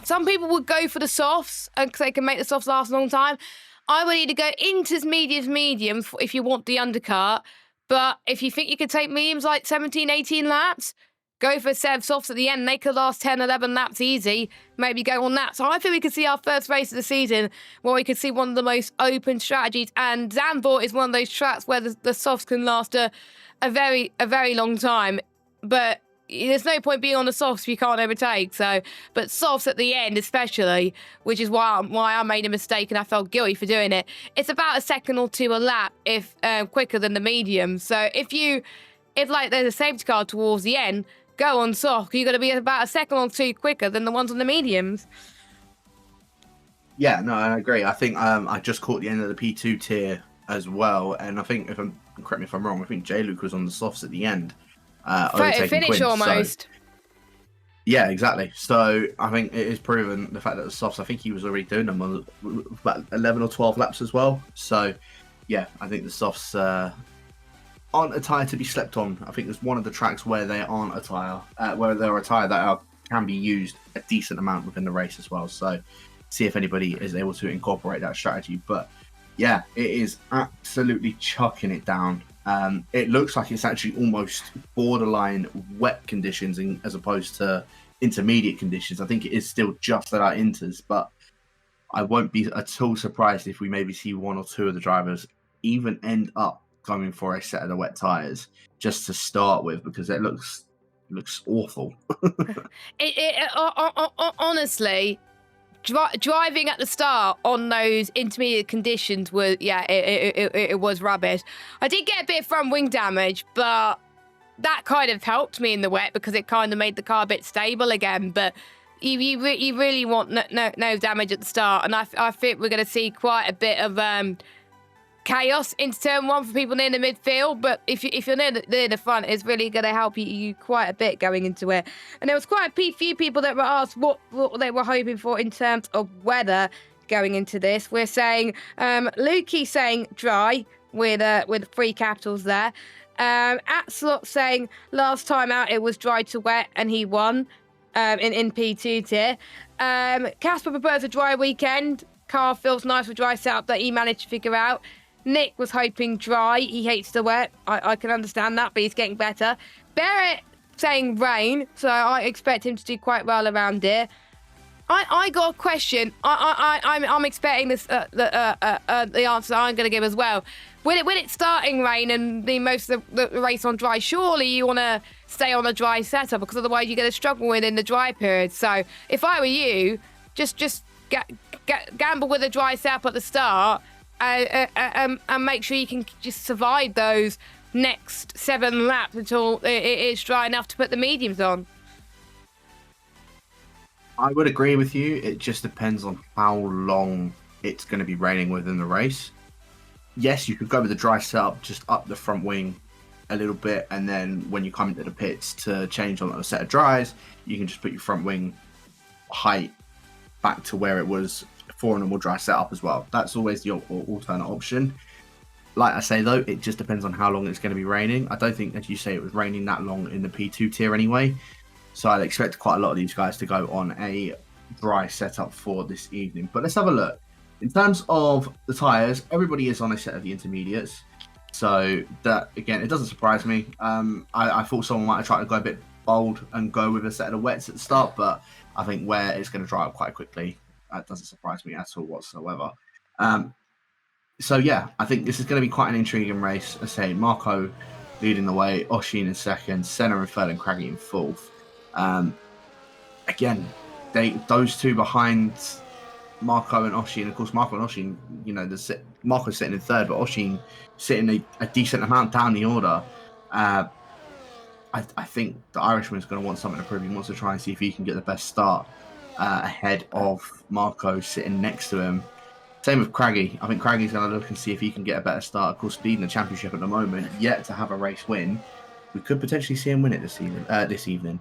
some people would go for the softs because they can make the softs last a long time. I would either go into mediums if you want the undercut, but if you think you could take mediums like 17, 18 laps, go for softs at the end. They could last 10, 11 laps easy. Maybe go on that. So I think we could see our first race of the season where we could see one of the most open strategies. And Zandvoort is one of those tracks where the softs can last a very long time. But there's no point being on the softs if you can't overtake. So, but softs at the end especially, which is why I made a mistake and I felt guilty for doing it. It's about a second or two a lap if quicker than the medium. So if like there's a safety car towards the end, go on soft. You're going to be about a second or two quicker than the ones on the mediums. Yeah, no, I agree. I think I just caught the end of the P2 tier as well, and I think correct me if I'm wrong, I think J-Luke was on the softs at the end. Photo finish Quinn. almost. So, yeah, exactly. So I think it is proven the fact that the softs, I think he was already doing them on about 11 or 12 laps as well. So yeah, I think the softs aren't a tyre to be slept on. I think there's one of the tracks where they aren't a tyre, where they're a tyre that can be used a decent amount within the race as well. So see if anybody is able to incorporate that strategy. But yeah, it is absolutely chucking it down. It looks like it's actually almost borderline wet conditions as opposed to intermediate conditions. I think it is still just at our inters, but I won't be at all surprised if we maybe see one or two of the drivers even end up going for a set of the wet tyres just to start with, because it looks awful. Honestly, driving at the start on those intermediate conditions was, yeah, it was rubbish. I did get a bit of front wing damage, but that kind of helped me in the wet because it kind of made the car a bit stable again. But you really want no damage at the start, and I think we're going to see quite a bit of chaos into turn one for people near the midfield. But if you're near the front, it's really going to help you quite a bit going into it. And there was quite a few people that were asked what they were hoping for in terms of weather going into this. We're saying Lukey saying dry with 3 capitals there. Atslot saying last time out it was dry to wet and he won in P2 tier. Casper prefers a dry weekend. Car feels nice with dry setup that he managed to figure out. Nick was hoping dry. He hates the wet. I can understand that, but he's getting better. Barrett saying rain, so I expect him to do quite well around here. I got a question. I'm expecting this the answer I'm going to give as well. When it's starting rain and most of the race on dry, surely you want to stay on a dry setup because otherwise you're going to struggle within the dry period. So if I were you, just gamble with a dry setup at the start and make sure you can just survive those next 7 laps until it is dry enough to put the mediums on. I would agree with you. It just depends on how long it's going to be raining within the race. Yes, you could go with the dry setup, just up the front wing a little bit, and then when you come into the pits to change on a set of dries, you can just put your front wing height back to where it was for a normal dry setup as well. That's always the alternate option. Like I say though, it just depends on how long it's going to be raining. I don't think, as you say, it was raining that long in the P2 tier anyway. So I'd expect quite a lot of these guys to go on a dry setup for this evening. But let's have a look. In terms of the tyres, everybody is on a set of the intermediates. So that, again, it doesn't surprise me. I thought someone might have tried to go a bit bold and go with a set of the wets at the start, but I think where it's going to dry up quite quickly, that doesn't surprise me at all whatsoever. So yeah, I think this is going to be quite an intriguing race. I say Marco leading the way, Oshin in second, Senna in third, and Craggy in fourth. Again, those two behind Marco and Oshin. Of course, Marco and Oshin, you know, Marco's sitting in third, but Oshin sitting a decent amount down the order. I think the Irishman's going to want something to prove. He wants to try and see if he can get the best start ahead of Marco sitting next to him. Same with Craggy. I think Craggy's going to look and see if he can get a better start. Of course, leading the championship at the moment, yet to have a race win. We could potentially see him win it this evening.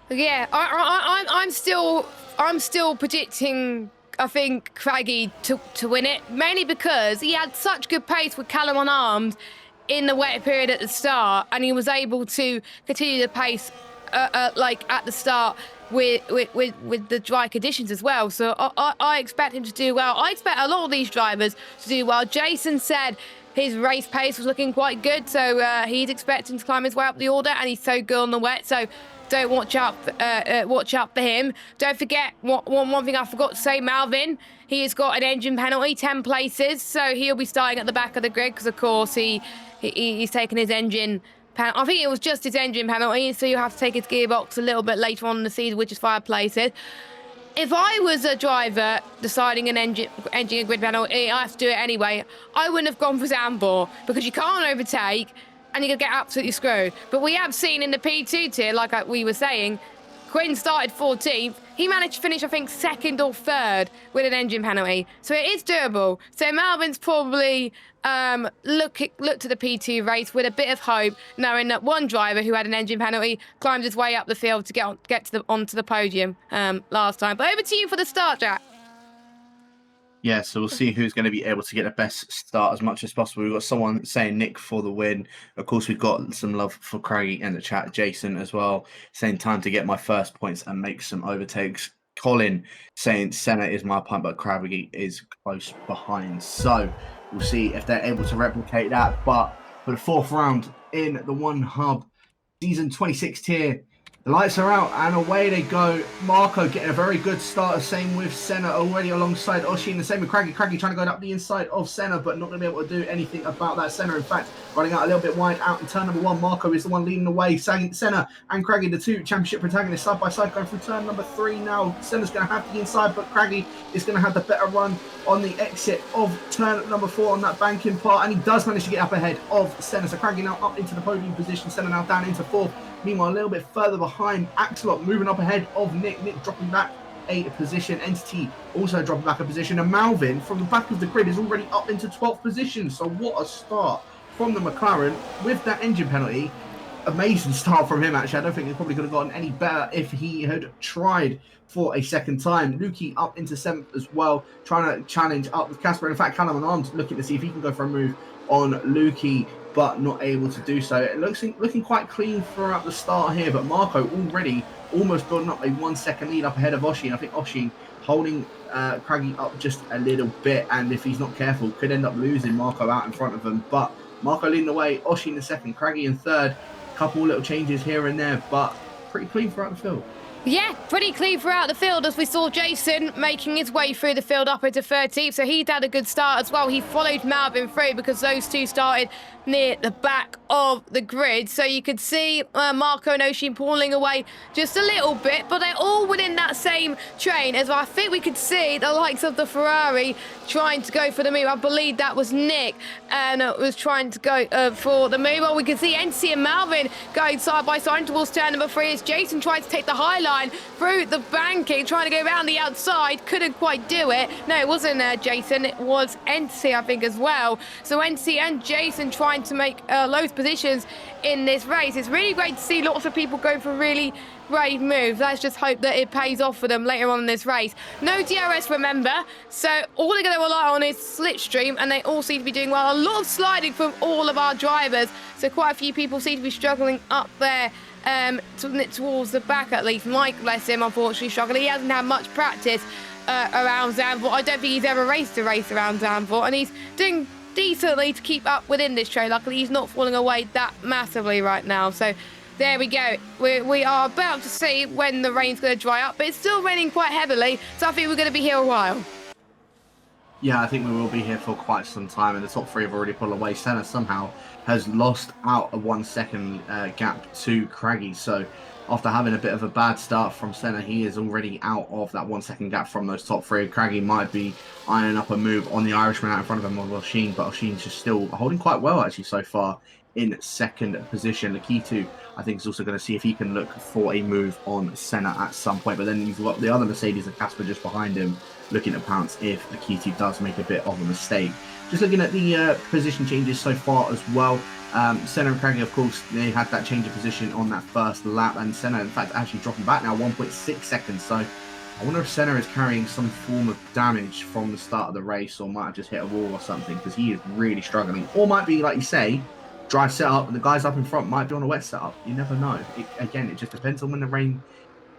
Yeah, I'm still predicting, I think, Craggy to win it, mainly because he had such good pace with Callum on arms in the wet period at the start, and he was able to continue the pace like at the start with the dry conditions as well. So I expect him to do well. I expect a lot of these drivers to do well. Jason said his race pace was looking quite good, so he's expecting to climb his way up the order, and he's so good on the wet. So don't watch out for him. Don't forget one thing I forgot to say, Malvin. He has got an engine penalty, 10 places, so he'll be starting at the back of the grid because, of course, he's taken his engine. I think it was just his engine penalty, so you have to take his gearbox a little bit later on in the season, which is 5 places. If I was a driver deciding an engine and grid penalty, I have to do it anyway, I wouldn't have gone for Zambor because you can't overtake and you're going to get absolutely screwed. But we have seen in the P2 tier, like we were saying, Quinn started 14th. He managed to finish, I think, 2nd or 3rd with an engine penalty. So it is doable. So Malvin's probably look to the P2 race with a bit of hope, knowing that one driver who had an engine penalty climbed his way up the field to get onto the podium last time. But over to you for the start, Jack. Yeah, so we'll see who's going to be able to get the best start as much as possible. We've got someone saying Nick for the win. Of course, we've got some love for Craigie in the chat. Jason as well, saying time to get my first points and make some overtakes. Colin saying Senna is my punt, but Craigie is close behind. So we'll see if they're able to replicate that. But for the 4th round in the One Hub Season 26 tier, the lights are out and away they go. Marco getting a very good start. Same with Senna already alongside Oshin. The same with Craigie. Craigie trying to go up the inside of Senna, but not going to be able to do anything about that. Senna, in fact, running out a little bit wide out in turn number 1. Marco is the one leading the way. Senna and Craigie, the 2 championship protagonists, side by side, going through turn number 3 now. Senna's going to have the inside, but Craigie is going to have the better run on the exit of turn number 4 on that banking part, and he does manage to get up ahead of Senna. So Craigie now up into the podium position. Senna now down into 4th. Meanwhile, a little bit further behind, Axelot moving up ahead of Nick. Nick dropping back a position. Entity also dropping back a position. And Malvin, from the back of the grid, is already up into 12th position. So what a start from the McLaren with that engine penalty. Amazing start from him, actually. I don't think he probably could have gotten any better if he had tried for a second time. Lukey up into 7th as well, trying to challenge up with Casper. In fact, Callum and Arms looking to see if he can go for a move on Lukey, but not able to do so. It looking quite clean throughout the start here, but Marco already almost building up a 1 second lead up ahead of Oshin. I think Oshin holding Craigie up just a little bit, and if he's not careful, could end up losing Marco out in front of him. But Marco leading the way, Oshin in 2nd, Craigie in 3rd. Couple little changes here and there, but pretty clean throughout the field. Yeah, pretty clean throughout the field, as we saw Jason making his way through the field up into 13th. So he'd had a good start as well. He followed Malvin through because those 2 started near the back of the grid. So you could see Marco and Oshin pulling away just a little bit, but they're all within that same train. As I think we could see the likes of the Ferrari trying to go for the move. I believe that was Nick, and was trying to go for the move. Well, we can see NC and Malvin going side by side towards turn number 3 as Jason tried to take the high line through the banking, trying to go around the outside. Couldn't quite do it. No, it wasn't Jason. It was NC, I think, as well. So NC and Jason trying to make loads positions in this race. It's really great to see lots of people go for really brave moves. Let's just hope that it pays off for them later on in this race. No DRS, remember, so all they're going to rely on is slipstream, and they all seem to be doing well. A lot of sliding from all of our drivers, so quite a few people seem to be struggling up there towards the back at least. Mike, bless him, unfortunately struggling. He hasn't had much practice around Zandvoort. I don't think he's ever raced a race around Zandvoort, and he's doing decently to keep up within this train. Luckily, he's not falling away that massively right now. So there we go. We are about to see when the rain's going to dry up, but it's still raining quite heavily, so I think we're going to be here a while. Yeah, I think we will be here for quite some time, and the top 3 have already pulled away. Senna somehow has lost out a 1 second gap to Craigie. So after having a bit of a bad start from Senna, he is already out of that 1 second gap from those top 3. Craigie might be ironing up a move on the Irishman out in front of him on Oshin, but Oshin's just still holding quite well actually so far in 2nd position. Lakitu, I think, is also going to see if he can look for a move on Senna at some point, but then you've got the other Mercedes and Casper just behind him looking to pounce if Lakitu does make a bit of a mistake. Just looking at the position changes so far as well. Senna and Craigie, of course, they had that change of position on that first lap, and Senna, in fact, actually dropping back now 1.6 seconds. So I wonder if Senna is carrying some form of damage from the start of the race, or might have just hit a wall or something, because he is really struggling. Or might be, like you say, dry setup, and the guys up in front might be on a wet setup. You never know. Again, it just depends on when the rain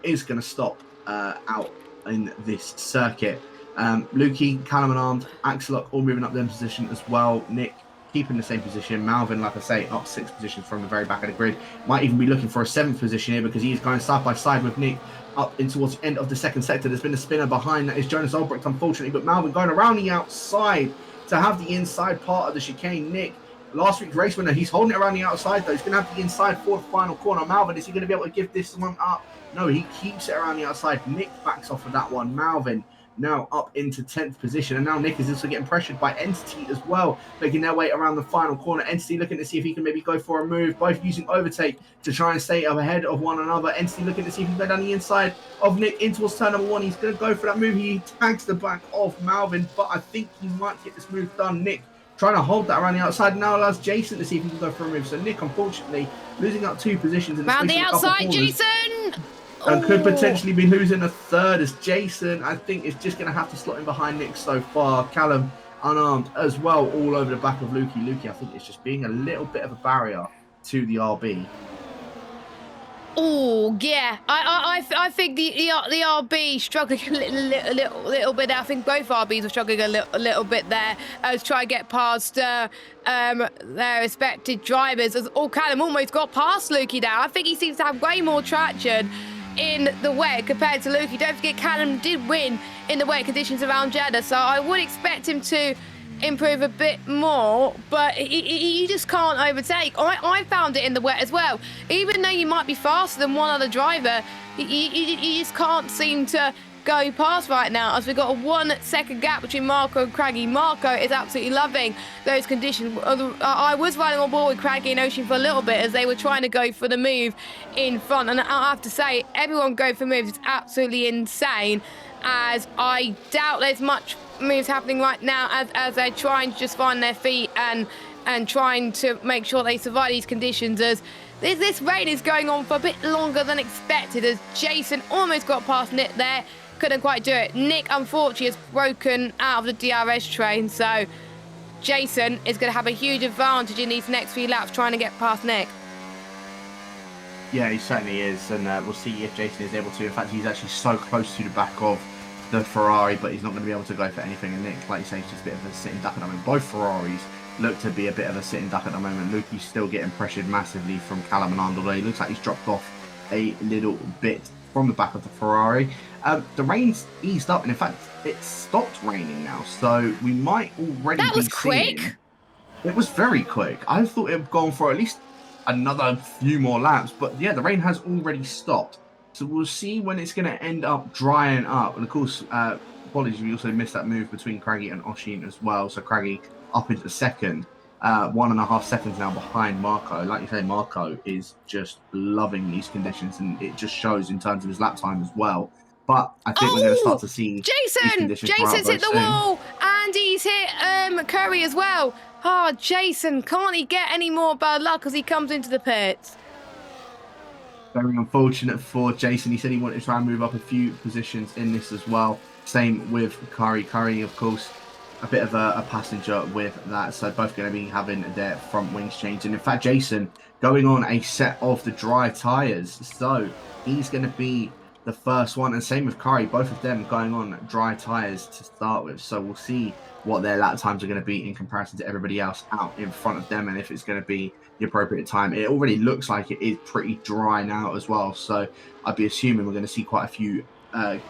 is going to stop out in this circuit. Lukey, Callum and Armed, Axelot all moving up their position as well. Nick keeping the same position. Malvin, like I say, up 6 positions from the very back of the grid. Might even be looking for a 7th position here because he's going side by side with Nick up in towards the end of the 2nd sector. There's been a spinner behind. That is Jonas Albrecht, unfortunately, but Malvin going around the outside to have the inside part of the chicane. Nick, last week's race winner, he's holding it around the outside though. He's going to have the inside for the final corner. Malvin, is he going to be able to give this one up? No, he keeps it around the outside. Nick backs off of that one. Malvin now up into 10th position. And now Nick is also getting pressured by Entity as well, making their way around the final corner. Entity looking to see if he can maybe go for a move, both using overtake to try and stay up ahead of one another. Entity looking to see if he can go down the inside of Nick in towards turn number 1. He's going to go for that move. He tags the back of Malvin, but I think he might get this move done. Nick trying to hold that around the outside now allows Jason to see if he can go for a move. So Nick, unfortunately, losing up 2 positions in the Round space the of a couple outside, corners, Jason! and could potentially be losing a 3rd, as Jason, I think, is just going to have to slot in behind Nick so far. Callum unarmed as well, all over the back of Lukey. Lukey, I think, is just being a little bit of a barrier to the RB. Oh yeah, I think the RB struggling a little bit. I think both RBs are struggling a little bit there as try to get past their respected drivers. As Callum almost got past Lukey now. I think he seems to have way more traction in the wet compared to Lukey. Don't forget, Callum did win in the wet conditions around Jeddah, so I would expect him to improve a bit more, but he just can't overtake. I found it in the wet as well. Even though you might be faster than one other driver, you just can't seem to go past right now, as we've got a 1 second gap between Marco and Craggy. Marco is absolutely loving those conditions. I was riding on board with Craggy and Ocean for a little bit as they were trying to go for the move in front, and I have to say, everyone going for moves is absolutely insane, as I doubt there's much moves happening right now as they're trying to just find their feet and trying to make sure they survive these conditions, as this rain is going on for a bit longer than expected, as Jason almost got past Nick there, couldn't quite do it. Nick unfortunately has broken out of the DRS train, so Jason is going to have a huge advantage in these next few laps trying to get past Nick. Yeah, he certainly is, and we'll see if Jason is able to. In fact, he's actually so close to the back of the Ferrari, but he's not going to be able to go for anything. And Nick, like you say, is just a bit of a sitting duck at the moment. Both Ferraris look to be a bit of a sitting duck at the moment. Lukey's still getting pressured massively from Callum and although he looks like he's dropped off a little bit from the back of the Ferrari. The rain's eased up, and in fact, it stopped raining now, so we might already That was quick. It was very quick. I thought it had gone for at least another few more laps, but yeah, the rain has already stopped. So we'll see when it's going to end up drying up. And of course, apologies, we also missed that move between Craggy and Oshin as well. So Craggy up into 2nd, 1.5 seconds now behind Marco. Like you say, Marco is just loving these conditions, and it just shows in terms of his lap time as well. But I think we're going to start to see Jason's hit the wall, and he's hit Curry as well. Oh, Jason, can't he get any more bad luck as he comes into the pits? Very unfortunate for Jason. He said he wanted to try and move up a few positions in this as well. Same with Curry. Curry, of course, a bit of a passenger with that. So both going to be having their front wings changed. And in fact, Jason going on a set of the dry tyres. So he's going to be the first one. And same with Curry. Both of them going on dry tyres to start with. So we'll see what their lap times are going to be in comparison to everybody else out in front of them, and if it's going to be the appropriate time. It already looks like it is pretty dry now as well, so I'd be assuming we're going to see quite a few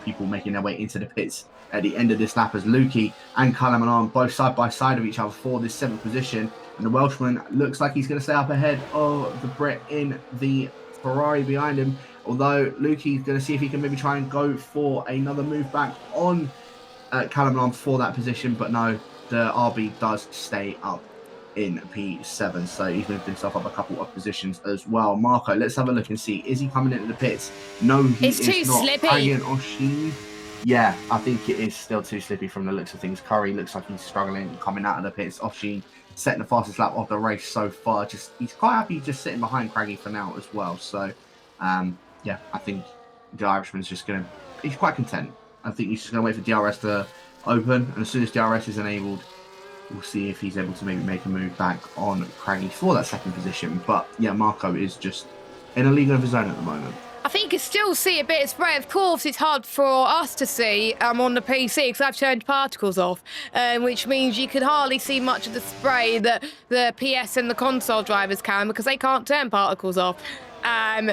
people making their way into the pits at the end of this lap, as Lukey and Callum are both side by side of each other for this 7th position, and the Welshman looks like he's going to stay up ahead of the Brit in the Ferrari behind him, although Lukey's going to see if he can maybe try and go for another move back on Callum for that position, but no, the RB does stay up in P7, so he's moved himself up a couple of positions as well. Marco, let's have a look and see, is he coming into the pits? No, he is too not. slippy. Oshin, yeah, I think it is still too slippy from the looks of things. Curry looks like he's struggling coming out of the pits. Oshin setting the fastest lap of the race so far. He's quite happy just sitting behind Craggy for now as well. So yeah, I think the Irishman's just he's quite content. I think he's just going to wait for DRS to open, and as soon as DRS is enabled, we'll see if he's able to maybe make a move back on Craggy for that 2nd position. But yeah, Marco is just in a league of his own at the moment. I think you can still see a bit of spray. Of course, it's hard for us to see on the PC because I've turned particles off, which means you can hardly see much of the spray that the PS and the console drivers can because they can't turn particles off,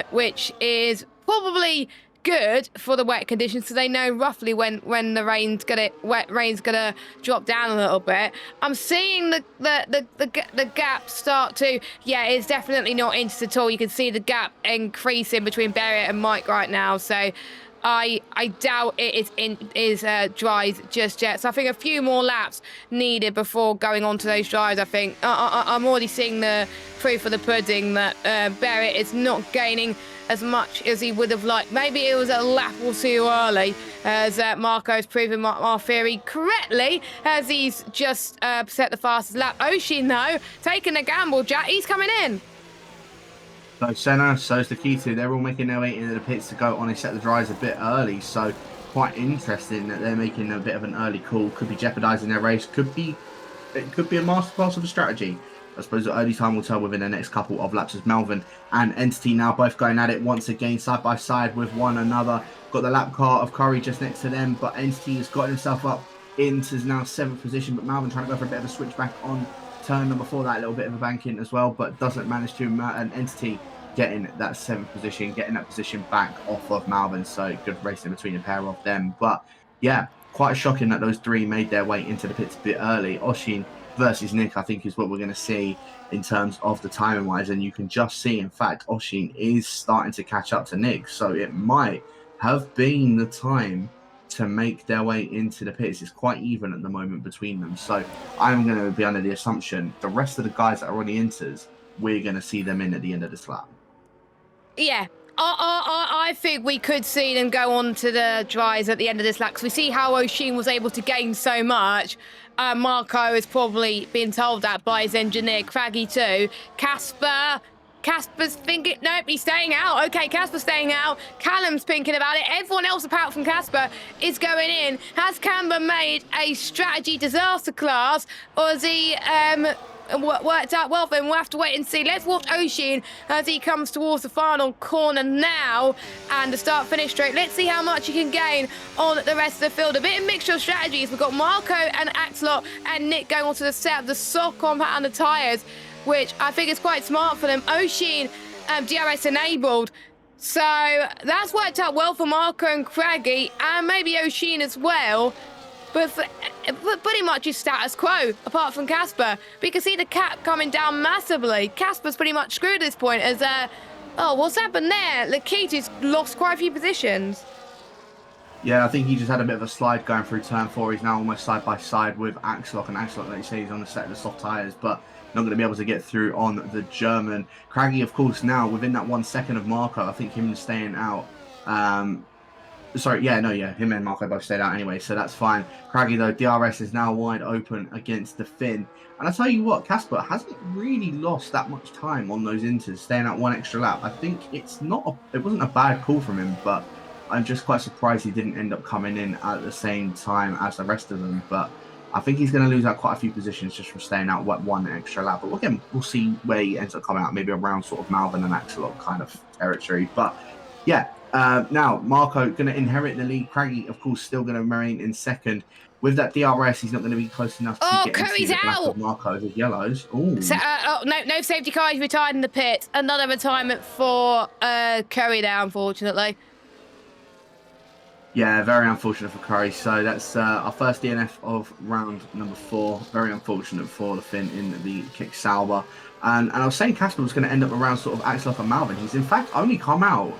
which is probably good for the wet conditions, so they know roughly when the wet rain's gonna drop down a little bit. I'm seeing the gap start to, yeah, it's definitely not inches at all. You can see the gap increasing between Barrier and Mike right now, so I doubt it is dries just yet. So I think a few more laps needed before going on to those dries. I think I'm already seeing the proof of the pudding that Barrett is not gaining as much as he would have liked. Maybe it was a lap or two early, as Marco's proven our theory correctly, as he's just set the fastest lap. Oshin, though, taking a gamble, Jack. He's coming in. So Senna, so's Nikita, they're all making their way into the pits to go on and set the dries a bit early. So quite interesting that they're making a bit of an early call. Could be jeopardising their race. It could be a masterclass of a strategy. I suppose the early time will tell within the next couple of laps, as Melvin and Entity now both going at it once again, side by side with one another. Got the lap car of Curry just next to them, but Entity has got himself up into now 7th position. But Melvin trying to go for a bit of a switchback on turn number 4, that a little bit of a bank in as well, but doesn't manage to. An Entity getting that 7th position, getting that position back off of Melvin. So good racing between a pair of them. But yeah, quite shocking that those 3 made their way into the pits a bit early. Oshin versus Nick, I think, is what we're going to see in terms of the timing wise, and you can just see, in fact, Oshin is starting to catch up to Nick, so it might have been the time to make their way into the pits. It's quite even at the moment between them, so I'm going to be under the assumption the rest of the guys that are on the inters, we're going to see them in at the end of this lap. Yeah, I think we could see them go on to the dries at the end of this lap, because we see how Oshin was able to gain so much. Marco is probably being told that by his engineer, Craggy too. Casper's thinking, nope, he's staying out. Okay, Casper's staying out. Callum's thinking about it. Everyone else apart from Casper is going in. Has Camber made a strategy disaster class, or has he worked out well? Then we'll have to wait and see. Let's watch Oshin as he comes towards the final corner now and the start-finish straight. Let's see how much he can gain on the rest of the field. A bit of mixture of strategies. We've got Marco and Axelot and Nick going on to the set of the soft compound and the tyres, which I think is quite smart for them. Oshin, DRS enabled. So that's worked out well for Marco and Craggy, and maybe Oshin as well. But pretty much is status quo, apart from Casper. But you can see the cap coming down massively. Casper's pretty much screwed at this point as, oh, what's happened there? Lakita's lost quite a few positions. Yeah, I think he just had a bit of a slide going through turn 4. He's now almost side by side with Axelot, and Axelot, like you say, he's on the set of the soft tyres, but not going to be able to get through on the German. Craggy, of course, now within that 1 second of Marco, I think him staying out. Him and Marco both stayed out anyway, so that's fine. Craggy, though, DRS is now wide open against the Finn. And I tell you what, Casper hasn't really lost that much time on those inters, staying out 1 extra lap. I think it wasn't a bad call from him, but I'm just quite surprised he didn't end up coming in at the same time as the rest of them. But I think he's going to lose out quite a few positions just from staying out 1 extra lap. But again, we'll see where he ends up coming out, maybe around sort of Malvin and Axelot kind of territory. But yeah, now Marco going to inherit the lead. Craggy, of course, still going to remain in second. With that DRS, he's not going to be close enough to get into the black of Marco with yellows. So, no safety car. He's retired in the pit. Another retirement for Curry there, unfortunately. Yeah, very unfortunate for Curry. So that's our first DNF of round number 4. Very unfortunate for the Finn in the kick Sauber. And I was saying Casper was going to end up around sort of Axelot and Malvin. He's in fact only come out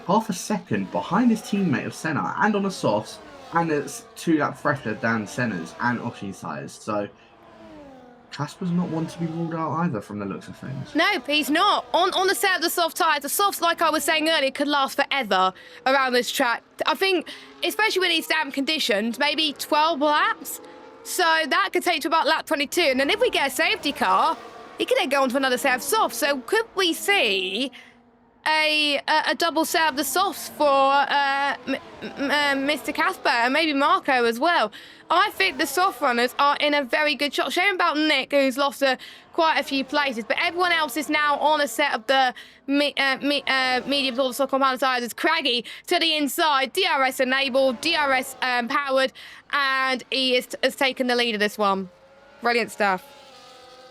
half a second behind his teammate of Senna and on the softs, and it's 2 lap fresher than Senna's and Oshin's tyres. So Casper's not one to be ruled out either from the looks of things. No, he's not. On the set of the soft tyres, the softs, like I was saying earlier, could last forever around this track. I think, especially with these damp conditions, maybe 12 laps. So that could take to about lap 22. And then if we get a safety car, he could then go on to another set of softs. So could we see a double set of the softs for Mr. Casper and maybe Marco as well? I think the soft runners are in a very good shot. Shame about Nick, who's lost quite a few places, but everyone else is now on a set of the medium or the soft compound tyres. It's Craggy to the inside, DRS enabled, DRS powered, and he has taken the lead of this one. Brilliant stuff.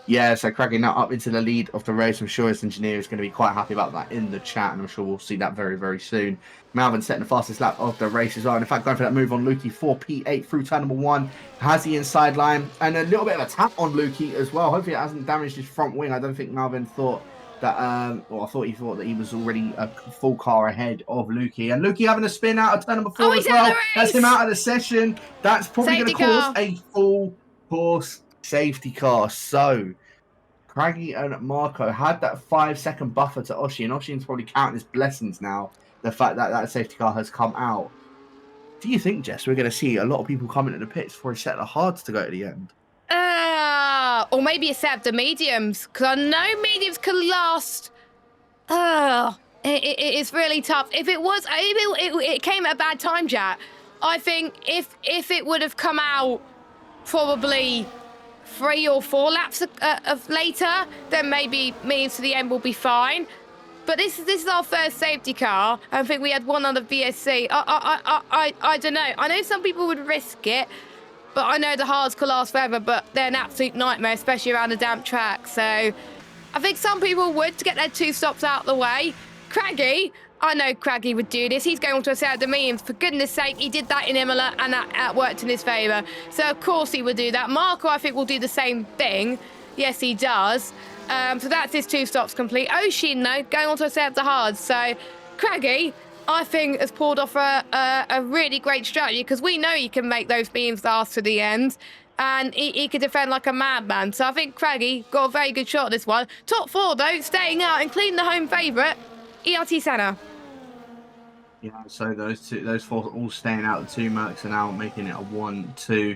Yeah, so Craggy now up into the lead of the race. I'm sure his engineer is going to be quite happy about that in the chat, and I'm sure we'll see that very, very soon. Malvin setting the fastest lap of the race as well. And in fact, going for that move on Lukey, 4P8 through turn number 1. Has the inside line, and a little bit of a tap on Lukey as well. Hopefully it hasn't damaged his front wing. I don't think Malvin thought that, well, I thought that he was already a full car ahead of Lukey. And Lukey having a spin out of turn number 4 he's as out of well. the That's him race! out of the session. That's probably going to Safety cause car. a full course safety car. So, Craggy and Marco had that 5-second buffer to Oshi, and Oshin's probably counting his blessings now, the fact that that safety car has come out. Do you think, Jess, we're going to see a lot of people coming to the pits for a set of hards to go to the end? Or maybe a set of the mediums, because I know mediums can last. It's really tough. If it was, it came at a bad time, Jack. I think if it would have come out probably 3 or 4 laps of later, then maybe mediums to the end will be fine. But this is our first safety car. I think we had one on the VSC. I don't know. I know some people would risk it, but I know the hards could last forever, but they're an absolute nightmare, especially around a damp track. So I think some people would to get their 2 stops out of the way. Craggy, I know Craggy would do this. He's going to a set of the mediums. For goodness sake, he did that in Imola, and that worked in his favour. So of course he would do that. Marco, I think, will do the same thing. Yes, he does. So that's his 2 stops complete. Oshin, though, going on to a set of the hards. So Craggy, I think, has pulled off a really great strategy, because we know he can make those beams last to the end, and he could defend like a madman. So I think Craggy got a very good shot at this one. Top 4, though, staying out, including the home favourite, ERT Senna. Yeah, so those 4 all staying out. The 2 Mercs are now making it a 1-2.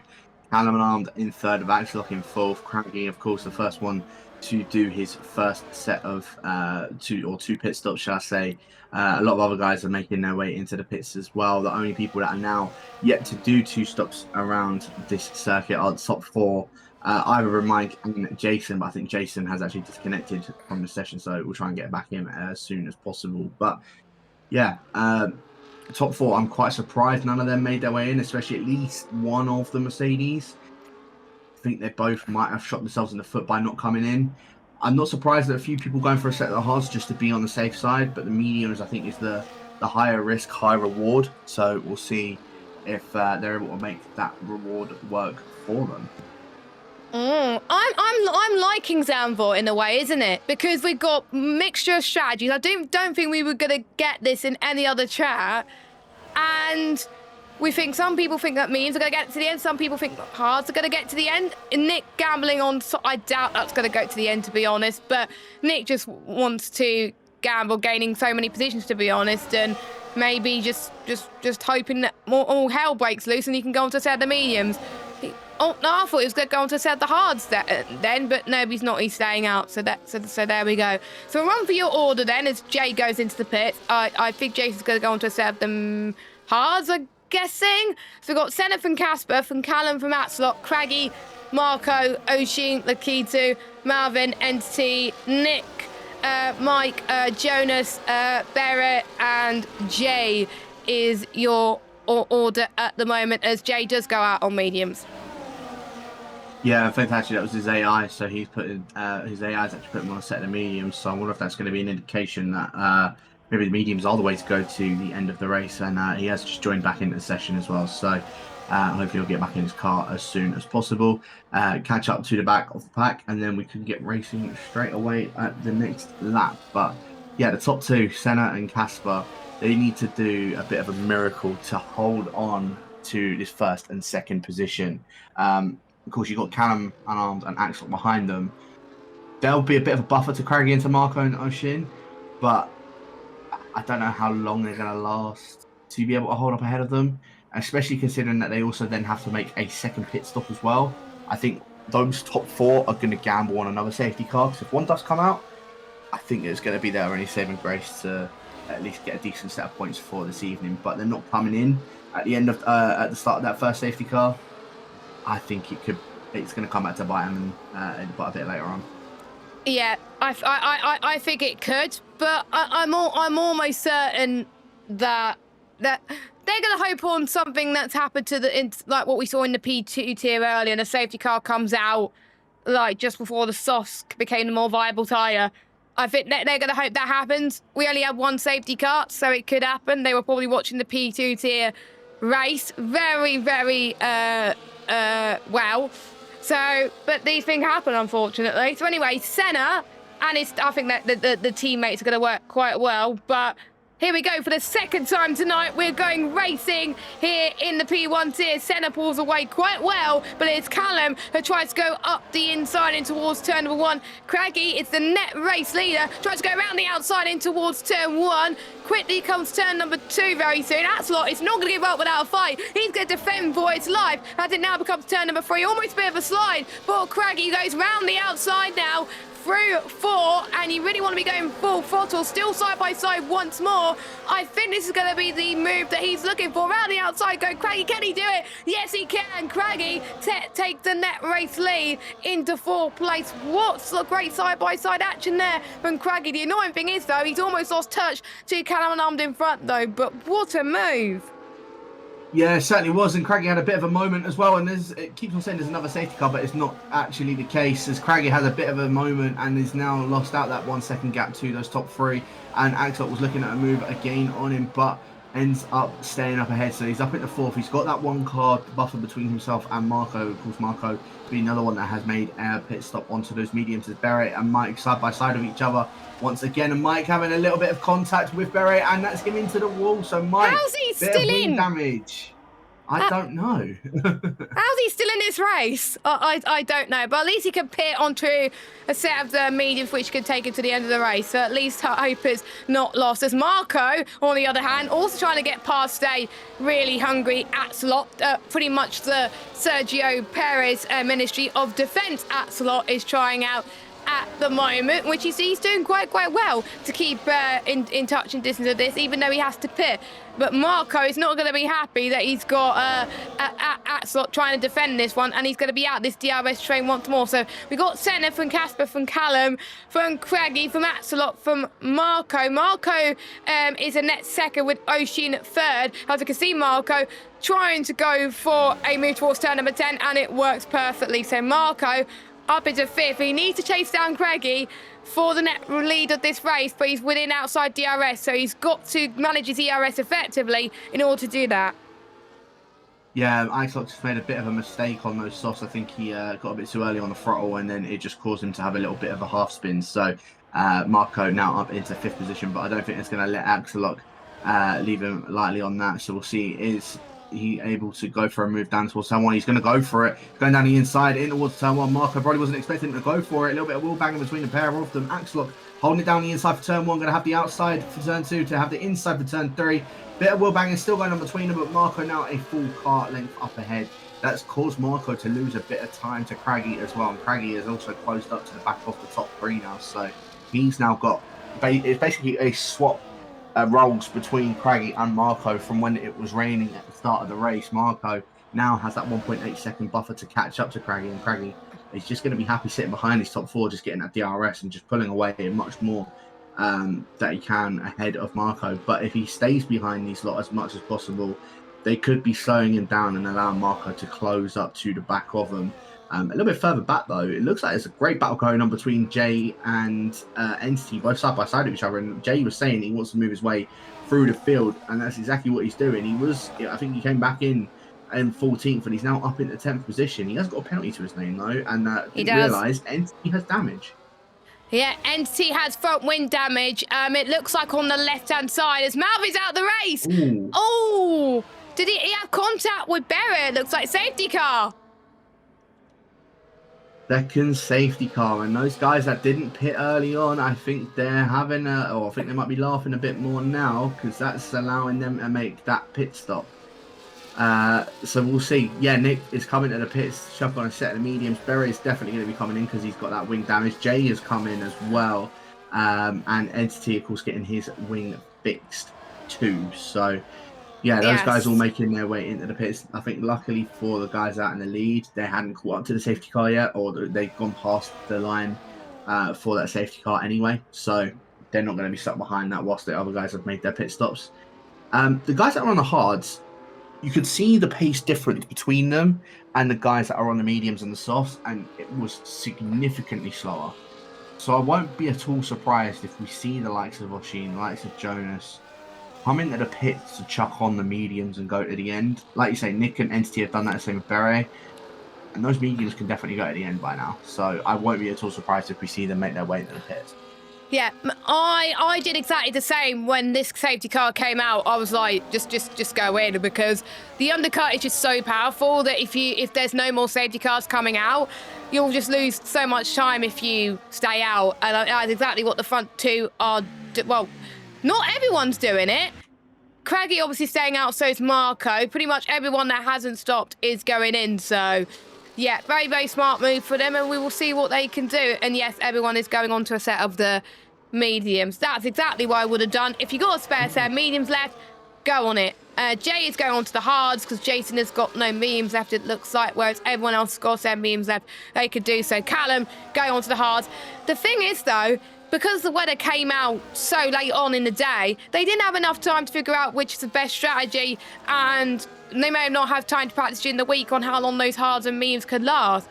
Callum Armed in 3rd, of Axelock in 4th. Craggy, of course, the first one to do his first set of 2 pit stops, shall I say. A lot of other guys are making their way into the pits as well. The only people that are now yet to do 2 stops around this circuit are the top 4. Either Mike and Jason, but I think Jason has actually disconnected from the session, so we'll try and get back in as soon as possible. But yeah, top 4, I'm quite surprised none of them made their way in, especially at least one of the Mercedes. I think they both might have shot themselves in the foot by not coming in. I'm not surprised that a few people going for a set of the hards just to be on the safe side, but the mediums, I think, is the higher risk, high reward. So we'll see if they're able to make that reward work for them. I'm liking Zambor in a way, isn't it? Because we've got mixture of strategies. I don't think we were gonna get this in any other chat, and we think some people think that means we're gonna get to the end. Some people think hards are gonna get to the end. And Nick gambling on, so I doubt that's gonna go to the end, to be honest. But Nick just wants to gamble, gaining so many positions, to be honest, and maybe just hoping that more hell breaks loose and he can go on to a set of the mediums. Oh no, I thought he was going to go on to a set of the hards then, but no, he's not. He's staying out. So there we go. So we'll run for your order then as Jay goes into the pit. I think Jason's going to go on to a set of them hards, I'm guessing. So we've got Senna from Casper, from Callum from Atslot, Craggy, Marco, Oshin, Lakitu, Malvin, Entity, Nick, Mike, Jonas, Barrett, and Jay is your order at the moment, as Jay does go out on mediums. Yeah, I think actually that was his AI, so he's put his AI's actually put him on a set of mediums. So I wonder if that's going to be an indication that maybe the mediums are the way to go to the end of the race, and he has just joined back into the session as well. So hopefully he'll get back in his car as soon as possible, catch up to the back of the pack, and then we can get racing straight away at the next lap. But yeah, the top 2, Senna and Casper, they need to do a bit of a miracle to hold on to this 1st and 2nd position. Of course, you've got Callum Unarmed and Axel behind them. There'll be a bit of a buffer to Craggy into Marco and Oshin, but I don't know how long they're going to last to be able to hold up ahead of them, especially considering that they also then have to make a 2nd pit stop as well. I think those top 4 are going to gamble on another safety car, because if one does come out, I think it's going to be their only saving grace to at least get a decent set of points for this evening. But they're not coming in at the end of at the start of that first safety car. I think it's going to come back to bite them a bit later on. Yeah, I think it could, but I'm almost certain that they're going to hope on something that's happened to like what we saw in the P2 tier earlier, and a safety car comes out like just before the softs became the more viable tyre. I think they're going to hope that happens. We only had one safety car, so it could happen. They were probably watching the P2 tier race very, very well. So, but these things happen, unfortunately. So anyway, Senna And I think that the teammates are going to work quite well. But here we go for the second time tonight. We're going racing here in the P1 tier. Senna pulls away quite well, but it's Callum who tries to go up the inside in towards turn number 1. Craggy is the net race leader, tries to go around the outside in towards turn 1. Quickly comes turn number 2 very soon. Axelot is not going to give up without a fight. He's going to defend for its life as it now becomes turn number 3. Almost a bit of a slide, but Craggy goes round the outside now. Through 4, and you really want to be going full throttle, still side by side once more. I think this is going to be the move that he's looking for. Around the outside, go Craggy. Can he do it? Yes, he can. Craggy takes the net race lead into 4th place. What's the great side by side action there from Craggy? The annoying thing is, though, he's almost lost touch to Callum and Armed in front, though. But what a move. Yeah, it certainly was, and Craggy had a bit of a moment as well, and it keeps on saying there's another safety car, but it's not actually the case, as Craggy has a bit of a moment and is now lost out that 1 second gap to those top 3, and Axel was looking at a move again on him, but ends up staying up ahead, so he's up into 4th. He's got that 1 car buffer between himself and Marco. Of course, Marco being another one that has made a pit stop onto those mediums, as Beret and Mike side by side of each other once again, and Mike having a little bit of contact with Beret, and that's him into the wall. So Mike, how's he bit still of wing in? Damage. I don't know. How's he still in this race? I don't know, but at least he can pit onto a set of the mediums which can take him to the end of the race. So at least hope is not lost. As Marco, on the other hand, also trying to get past a really hungry Axelot. Pretty much the Sergio Perez Ministry of Defence Axelot is trying out at the moment, which he's doing quite well to keep in touch and distance of this, even though he has to pit. But Marco is not going to be happy that he's got Axelot trying to defend this one, and he's going to be out this DRS train once more. So we got Senna from Casper, from Callum, from Craggy, from Axelot, from Marco. Marco is a net second with Ocean 3rd. As you can see, Marco trying to go for a move towards turn number 10, and it works perfectly. So Marco up into 5th. He needs to chase down Craggy for the net lead of this race, but he's within outside DRS, so he's got to manage his ERS effectively in order to do that. Yeah, Axelot just made a bit of a mistake on those softs. I think he got a bit too early on the throttle, and then it just caused him to have a little bit of a half spin. So Marco now up into 5th position, but I don't think it's going to let Axelot leave him lightly on that. So we'll see, is he able to go for a move down towards turn 1? He's going to go for it, going down the inside in towards turn 1. Marco probably wasn't expecting him to go for it. A little bit of wheel banging between the pair of them. Axelot holding it down the inside for turn 1, going to have the outside for turn 2, to have the inside for turn 3. Bit of wheel banging still going on between them, but Marco now a full car length up ahead. That's caused Marco to lose a bit of time to Craggy as well, and Craggy is also closed up to the back of the top 3 now, so he's now got, it's basically a swap roles between Craggy and Marco from when it was raining at the start of the race. Marco now has that 1.8 second buffer to catch up to Craggy, and Craggy is just going to be happy sitting behind his top 4, just getting that DRS and just pulling away much more that he can ahead of Marco. But if he stays behind these lot as much as possible, they could be slowing him down and allowing Marco to close up to the back of them. A little bit further back, though, it looks like there's a great battle going on between Jay and Entity, both side by side of each other. And Jay was saying he wants to move his way through the field, and that's exactly what he's doing. I think he came back in 14th, and he's now up into 10th position. He has got a penalty to his name, though, and he realised Entity has damage. Yeah, Entity has front wing damage. It looks like on the left-hand side as Malvy's out the race. Ooh. Oh, did he have contact with Barrett? Looks like safety car. Second safety car, and those guys that didn't pit early on, I think they're having I think they might be laughing a bit more now, because that's allowing them to make that pit stop. So we'll see. Yeah, Nick is coming to the pits, chuck on a set of the mediums. Berry is definitely going to be coming in because he's got that wing damage. Jay is coming as well, and Entity, of course, getting his wing fixed too. So yeah, those guys all making their way into the pits. I think luckily for the guys out in the lead, they hadn't caught up to the safety car yet, or they've gone past the line for that safety car anyway. So they're not going to be stuck behind that whilst the other guys have made their pit stops. The guys that are on the hards, you could see the pace difference between them and the guys that are on the mediums and the softs, and it was significantly slower. So I won't be at all surprised if we see the likes of Oshin, the likes of Jonas, come into the pits to chuck on the mediums and go to the end. Like you say, Nick and Entity have done that the same with Beret. and those mediums can definitely go at the end by now. So I won't be at all surprised if we see them make their way into the pits. Yeah, I did exactly the same when this safety car came out. I was like, just go in, because the undercut is just so powerful that if there's no more safety cars coming out, you'll just lose so much time if you stay out. And that's exactly what the front two are. Well, not everyone's doing it. Craggy obviously staying out, so is Marco. Pretty much everyone that hasn't stopped is going in, so yeah, very, very smart move for them, and we will see what they can do. And yes, everyone is going on to a set of the mediums. That's exactly what I would have done. If you got a spare set of mediums left, go on it. Jay is going on to the hards because Jason has got no mediums left, it looks like, whereas everyone else has got their mediums left. They could do so. Callum going on to the hards. The thing is, though, because the weather came out so late on in the day, they didn't have enough time to figure out which is the best strategy, and they may not have time to practice during the week on how long those hards and mediums could last.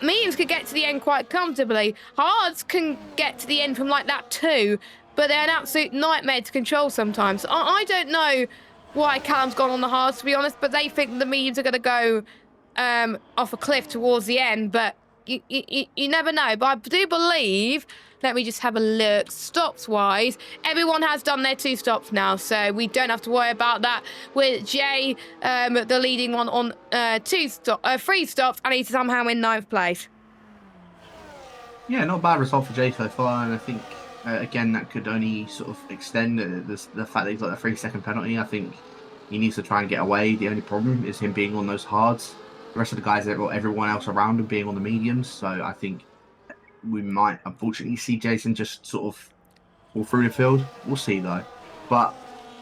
Mediums could get to the end quite comfortably. Hards can get to the end from like that too, but they're an absolute nightmare to control sometimes. I don't know why Callum's gone on the hards, to be honest, but they think the mediums are going to go off a cliff towards the end, but you never know. But I do believe, let me just have a look, stops-wise, everyone has done their 2 stops now, so we don't have to worry about that. With Jay, the leading one on 3 stops, and he's somehow in 9th place. Yeah, not a bad result for Jay so far, and I think, again, that could only sort of extend the fact that he's got a 3-second penalty. I think he needs to try and get away. The only problem is him being on those hards. The rest of the guys, everyone else around him being on the mediums, so I think we might unfortunately see Jason just sort of fall through the field. We'll see though. But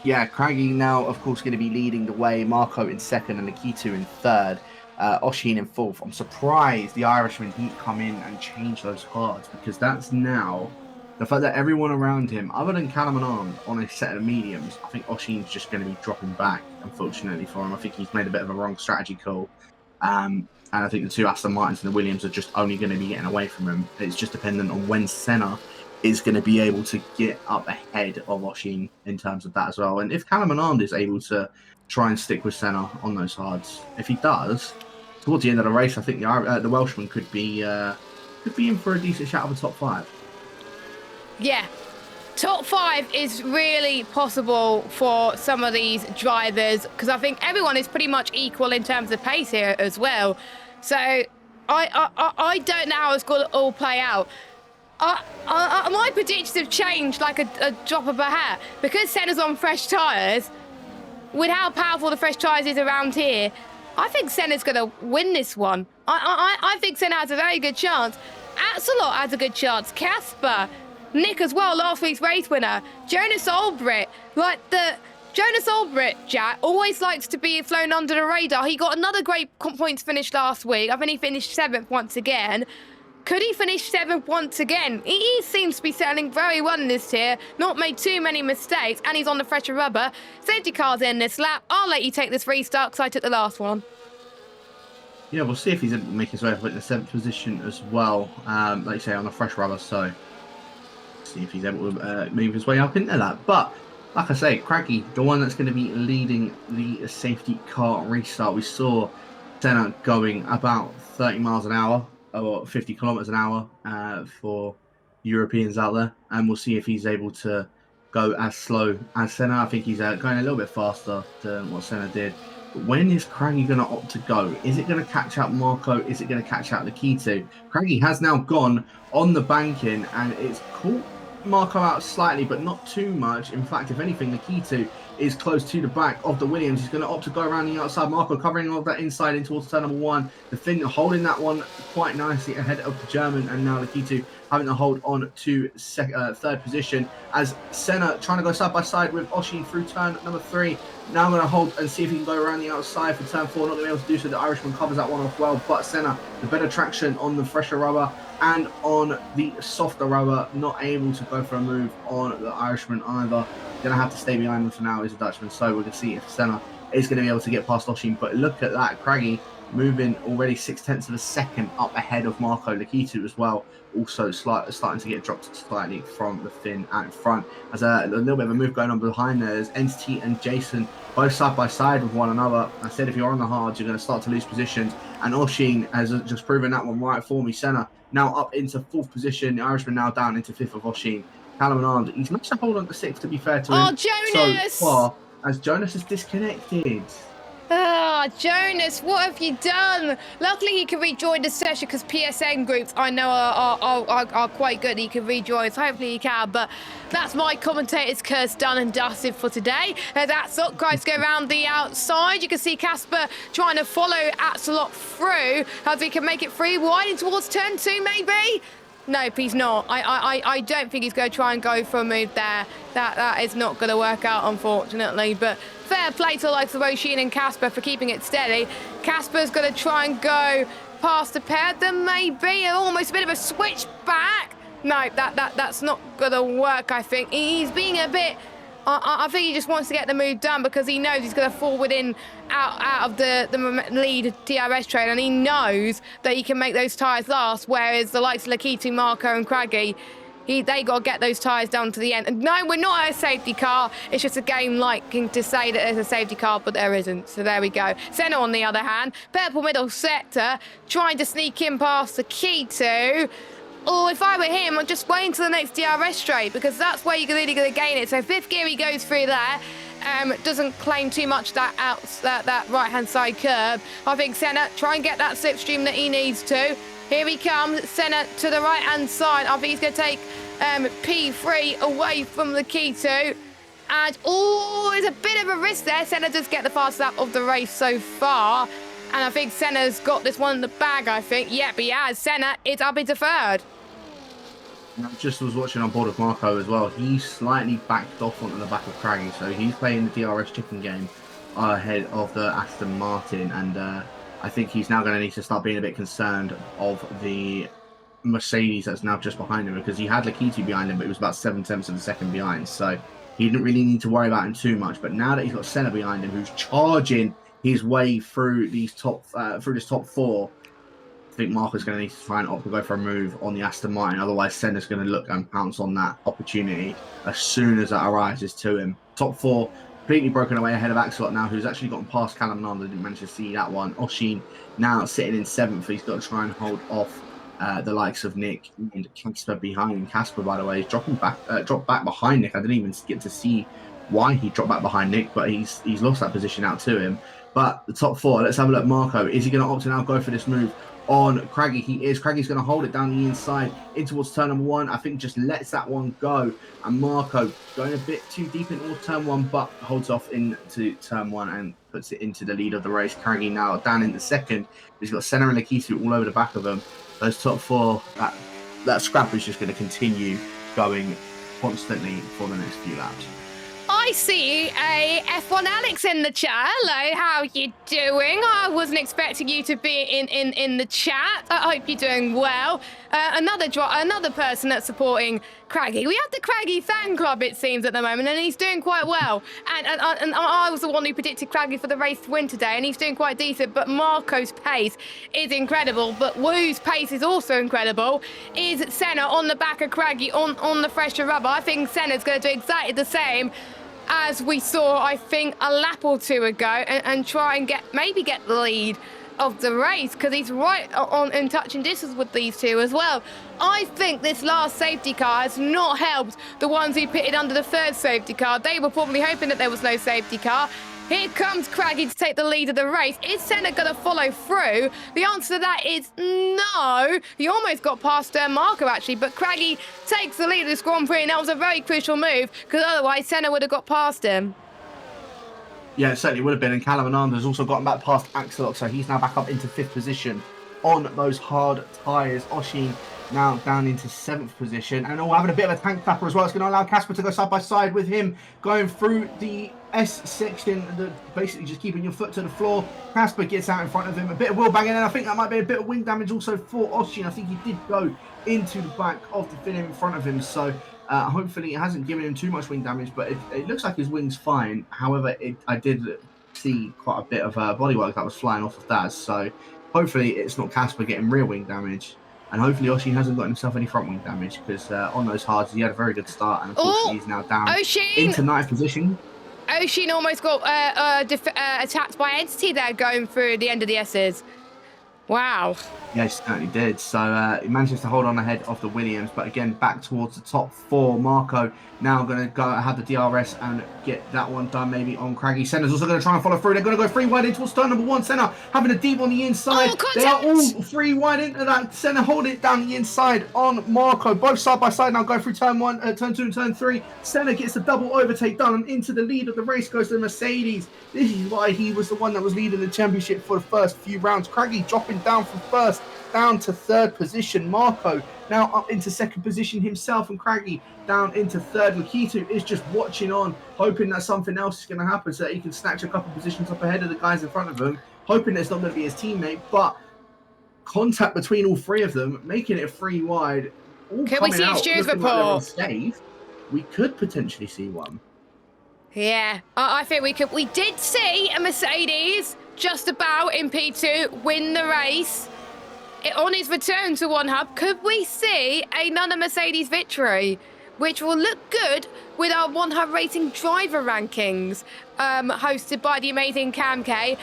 yeah, Craggy now of course going to be leading the way, Marco in 2nd and Nikita in 3rd, Oshin in 4th. I'm surprised the Irishman didn't come in and change those hards, because that's now the fact that everyone around him, other than Callum and Arm, on a set of mediums. I think Oshin's just going to be dropping back, unfortunately for him. I think he's made a bit of a wrong strategy call. And I think the 2 Aston Martins and the Williams are just only going to be getting away from him. It's just dependent on when Senna is going to be able to get up ahead of Oshin in terms of that as well. And if Callum and Arnd is able to try and stick with Senna on those hards, if he does, towards the end of the race, I think the Welshman could be in for a decent shout of a top 5. Yeah. Top 5 is really possible for some of these drivers, because I think everyone is pretty much equal in terms of pace here as well. So I don't know how it's going to all play out. My predictions have changed like a drop of a hat. Because Senna's on fresh tyres, with how powerful the fresh tyres is around here, I think Senna's going to win this one. I think Senna has a very good chance. Axelot has a good chance. Casper, Nick as well, last week's race winner. Jonas Olbrit, Jonas Olbrit, Jack, always likes to be flown under the radar. He got another great points finish last week. I think he finished 7th once again. Could he finish 7th once again? He seems to be settling very well in this tier, not made too many mistakes, and he's on the fresher rubber. Safety car's in this lap. I'll let you take this restart because I took the last one. Yeah, we'll see if he's able to make his way up in the 7th position as well, like you say, on the fresh rubber, so see if he's able to move his way up into that. But like I say, Craggy, the one that's going to be leading the safety car restart. We saw Senna going about 30 miles an hour or 50 kilometers an hour for Europeans out there, and we'll see if he's able to go as slow as Senna. I think he's going a little bit faster than what Senna did. But when is Craggy going to opt to go? Is it going to catch out Marco? Is it going to catch out Nikita? Craggy has now gone on the banking, and it's caught Marco out slightly, but not too much. In fact, if anything, Nikita is close to the back of the Williams. He's going to opt to go around the outside. Marco covering all of that inside in towards turn number 1. The Finn holding that one quite nicely ahead of the German, and now Nikita having to hold on to 3rd position as Senna trying to go side by side with Oshin through turn number 3. Now I'm going to hold and see if he can go around the outside for turn 4. Not going to be able to do so. The Irishman covers that one off well, but Senna, the better traction on the fresher rubber and on the softer rubber, not able to go for a move on the Irishman either. Going to have to stay behind him for now is the Dutchman, so we're going to see if Senna is going to be able to get past Oshin. But look at that, Craggy moving already 0.6 of a second up ahead of Marco Lakitu as well. Also starting to get dropped slightly from the fin out in front. As a little bit of a move going on behind there. There's Entity and Jason both side by side with one another. I said if you're on the hards, you're going to start to lose positions. And Oshin has just proven that one right for me. Senna now up into 4th position. The Irishman now down into 5th of Oshin. Callum Anand, he's managed to hold on to 6th, to be fair to him. Oh, Jonas! So far, as Jonas is disconnected. Ah, Jonas, what have you done? Luckily, he can rejoin the session because PSN groups I know are quite good. He can rejoin, so hopefully he can. But that's my commentator's curse done and dusted for today. That's up, guys, go around the outside. You can see Casper trying to follow Axelot through as he can make it free, winding towards turn 2, maybe. Nope, he's not. I don't think he's going to try and go for a move there. That is not going to work out, unfortunately. But fair play to the likes of Oshin and Casper for keeping it steady. Casper's going to try and go past the pair. There may be almost a bit of a switch back. No, that's not going to work, I think. He's being a bit... I think he just wants to get the move done because he knows he's going to fall out of the lead DRS train, and he knows that he can make those tyres last, whereas the likes of Lakitu, Marco and Craggy, they got to get those tyres down to the end. And no, we're not at a safety car. It's just a game liking to say that there's a safety car, but there isn't. So there we go. Senna, on the other hand, purple middle sector, trying to sneak in past the Lakitu. Oh, if I were him, I'd just wait until the next DRS straight because that's where you're really going to gain it. So 5th gear, he goes through there. Doesn't claim too much that right-hand side curve. I think Senna, try and get that slipstream that he needs to. Here he comes, Senna to the right-hand side. I think he's going to take P3 away from the Lakitu. And, oh, there's a bit of a risk there. Senna does get the fastest lap of the race so far. And I think Senna's got this one in the bag, I think. Yep, he has. Senna is up into 3rd. I just was watching on board of Marco as well. He slightly backed off onto the back of Craggy, so he's playing the DRS chicken game ahead of the Aston Martin, and I think he's now going to need to start being a bit concerned of the Mercedes that's now just behind him, because he had Lakitu behind him, but he was about 7/10 of a second behind, so he didn't really need to worry about him too much. But now that he's got Senna behind him, who's charging his way through these top 4, I think Marco's going to need to try and opt to go for a move on the Aston Martin. Otherwise, Senna's going to look and pounce on that opportunity as soon as that arises to him. Top 4 completely broken away ahead of Axelot now, who's actually gotten past Callum Nanda. Didn't manage to see that one. Oshin now sitting in 7th. He's got to try and hold off the likes of Nick and Casper behind. Casper, by the way, is dropped back behind Nick. I didn't even get to see why he dropped back behind Nick, but he's lost that position out to him. But the top 4, let's have a look. Marco, is he going to opt to now go for this move on Craggy? He is. Craggy's going to hold it down the inside in towards turn number 1. I think just lets that one go. And Marco going a bit too deep into turn 1, but holds off into turn 1 and puts it into the lead of the race. Craggy now down into 2nd. He's got Senna and Lakitu all over the back of him. Those top 4, that scrap is just going to continue going constantly for the next few laps. I see a F1 Alex in the chat. Hello, how you doing? I wasn't expecting you to be in the chat. I hope you're doing well. Another person that's supporting Craggy. We have the Craggy fan club, it seems, at the moment, and he's doing quite well. And I was the one who predicted Craggy for the race to win today, and he's doing quite decent. But Marco's pace is incredible. But Woo's pace is also incredible. Is Senna on the back of Craggy on the fresher rubber? I think Senna's going to do exactly the same as we saw, I think, a lap or 2 ago, and try and maybe get the lead of the race, because he's right on in touching distance with these two as well. I think this last safety car has not helped the ones who pitted under the 3rd safety car. They were probably hoping that there was no safety car. Here comes Craggy to take the lead of the race. Is Senna going to follow through? The answer to that is no. He almost got past Marco, actually, but Craggy takes the lead of this Grand Prix, and that was a very crucial move, because otherwise Senna would have got past him. Yeah, it certainly would have been. And Callum Ananda has also gotten back past Axelot, so he's now back up into 5th position on those hard tyres. Oshin now down into 7th position, and having a bit of a tank clapper as well. It's going to allow Casper to go side by side with him, going through the S section, basically just keeping your foot to the floor. Casper gets out in front of him, a bit of wheel banging, and I think that might be a bit of wing damage also for Oshin. I think he did go into the back of the fin in front of him, so hopefully it hasn't given him too much wing damage, but it looks like his wing's fine. However, I did see quite a bit of bodywork that was flying off of Daz. So hopefully it's not Casper getting rear wing damage. And hopefully Oshin hasn't got himself any front wing damage, because on those hards he had a very good start, and unfortunately he's now down into 9th position. Oshin almost got attacked by Entity there going through the end of the S's. Wow. Yeah, he certainly did. So he manages to hold on ahead of the Williams, but again, back towards the top 4. Marco now going to go have the DRS and get that one done maybe on Craggy. Senna's also going to try and follow through. They're going to go 3 wide in towards turn number 1. Senna having a deep on the inside. They are all 3 wide into that. Senna holding it down the inside on Marco. Both side by side now, go through turn 1, turn 2 and turn 3. Senna gets the double overtake done, and into the lead of the race goes the Mercedes. This is why he was the one that was leading the championship for the first few rounds. Craggy dropping down from 1st down to 3rd position. Marco now up into 2nd position himself, and Craggy down into 3rd. Lakitu is just watching on, hoping that something else is going to happen so that he can snatch a couple positions up ahead of the guys in front of him, hoping that it's not going to be his teammate. But contact between all 3 of them, making it 3 wide. All can we see Stu's report? Like we could potentially see one. Yeah, I think we could. We did see a Mercedes just about in P2 win the race. On his return to One Hub, could we see another Mercedes victory, which will look good with our One Hub Racing driver rankings, hosted by the amazing Cam K.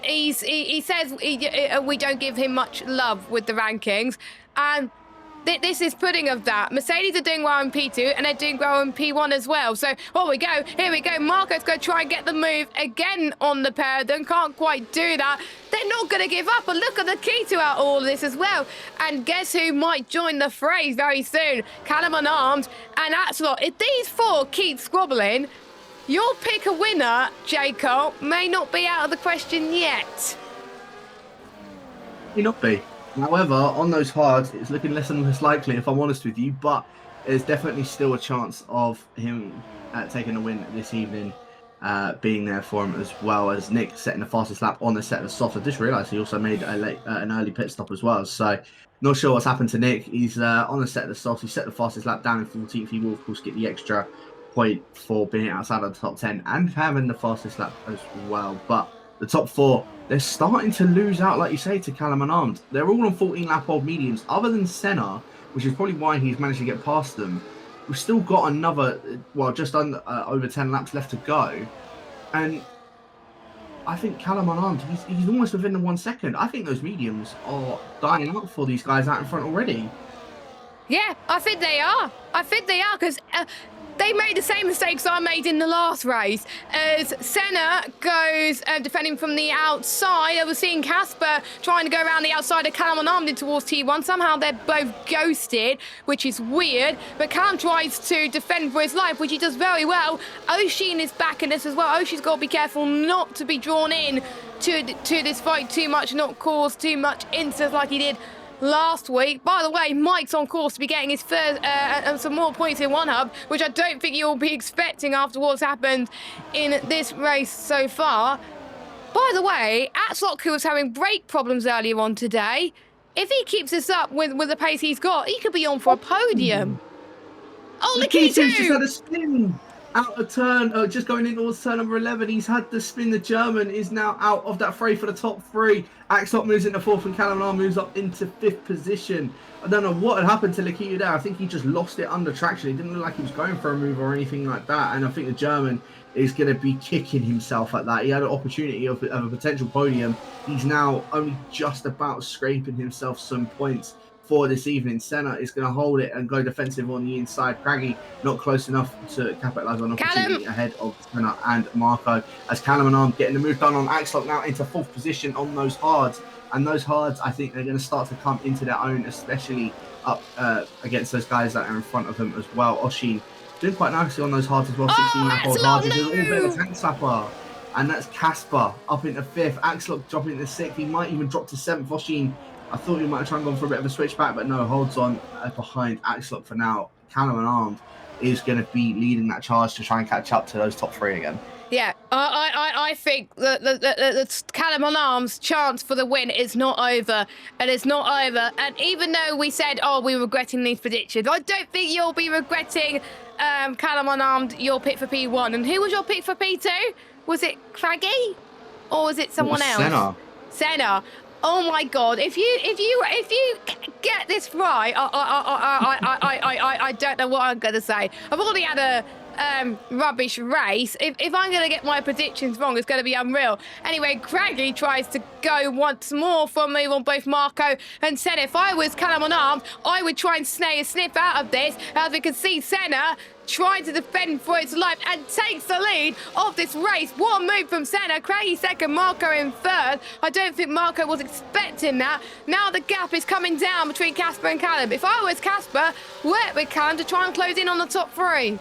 He says we don't give him much love with the rankings, and this is pudding of that. Mercedes are doing well in P2 and they're doing well in P1 as well. So, here we go. Marco's going to try and get the move again on the pair of them. Can't quite do that. They're not going to give up. And look at the key to all of this as well. And guess who might join the fray very soon? Callum Unarmed and Axelot. If these 4 keep squabbling, your pick a winner, Jacob, may not be out of the question yet. May not be. However, on those hards, it's looking less and less likely, if I'm honest with you, but there's definitely still a chance of him taking a win this evening, being there for him, as well as Nick setting the fastest lap on the set of the soft. I just realised he also made an early pit stop as well, so not sure what's happened to Nick. He's on the set of the soft. He set the fastest lap down in 14th. He will, of course, get the extra point for being outside of the top 10 and having the fastest lap as well, but the top 4, they're starting to lose out, like you say, to Callum Unarmed. They're all on 14-lap old mediums, other than Senna, which is probably why he's managed to get past them. We've still got another, just under over 10 laps left to go. And I think Callum Unarmed, he's almost within the 1 second. I think those mediums are dying out for these guys out in front already. Yeah, I think they are. Because they made the same mistakes I made in the last race. As Senna goes defending from the outside, I was seeing Casper trying to go around the outside of Callum Unarmed towards T1. Somehow they're both ghosted, which is weird. But Callum tries to defend for his life, which he does very well. Oshin is back in this as well. Oshin's got to be careful not to be drawn in to this fight too much, not cause too much incidents like he did last week. By the way, Mike's on course to be getting his first and some more points in One Hub, which I don't think you'll be expecting after what's happened in this race so far. By the way, Axlock, who was having brake problems earlier on today, if he keeps this up with the pace he's got, he could be on for a podium. Oh, Lakitu just had a spin out of turn, just going in towards turn number 11. He's had the spin. The German is now out of that fray for the top 3. Axel moves into 4th and Callum moves up into 5th position. I don't know what had happened to Lakitu there. I think he just lost it under traction. He didn't look like he was going for a move or anything like that. And I think the German is going to be kicking himself at that. He had an opportunity of a potential podium. He's now only just about scraping himself some points for this evening. Senna is going to hold it and go defensive on the inside. Craggy not close enough to capitalise on opportunity ahead of Senna and Marco. As Callum and Arm getting the move done on Axlock now into 4th position on those hards. And those hards, I think, they're going to start to come into their own, especially up against those guys that are in front of them as well. Oshin doing quite nicely on those hards as well. 16-lap old hards. He's a little bit of a tank slapper. And that's Casper up into 5th. Axlock dropping into 6th. He might even drop to 7th. Oshin, I thought he might have tried and gone for a bit of a switchback, but no, holds on behind Axlock for now. Callum Unarmed is going to be leading that charge to try and catch up to those top 3 again. Yeah, I think that Callum Unarmed's chance for the win is not over, and it's not over. And even though we said, oh, we're regretting these predictions, I don't think you'll be regretting Callum Unarmed, your pick for P1. And who was your pick for P2? Was it Craggy? Or was it someone else? Senna. Oh my God! If you get this right, I don't know what I'm gonna say. I've already had a rubbish race. If I'm gonna get my predictions wrong, it's gonna be unreal. Anyway, Craggy tries to go once more for a move on both Marco and Senna. If I was Callum unarmed, I would try and snare a sniff out of this. As we can see, Senna trying to defend for its life and takes the lead of this race. What a move from Senna. Craggy second, Marco in third. I don't think Marco was expecting that. Now the gap is coming down between Casper and Callum. If I was Casper, work with Callum to try and close in on the top three.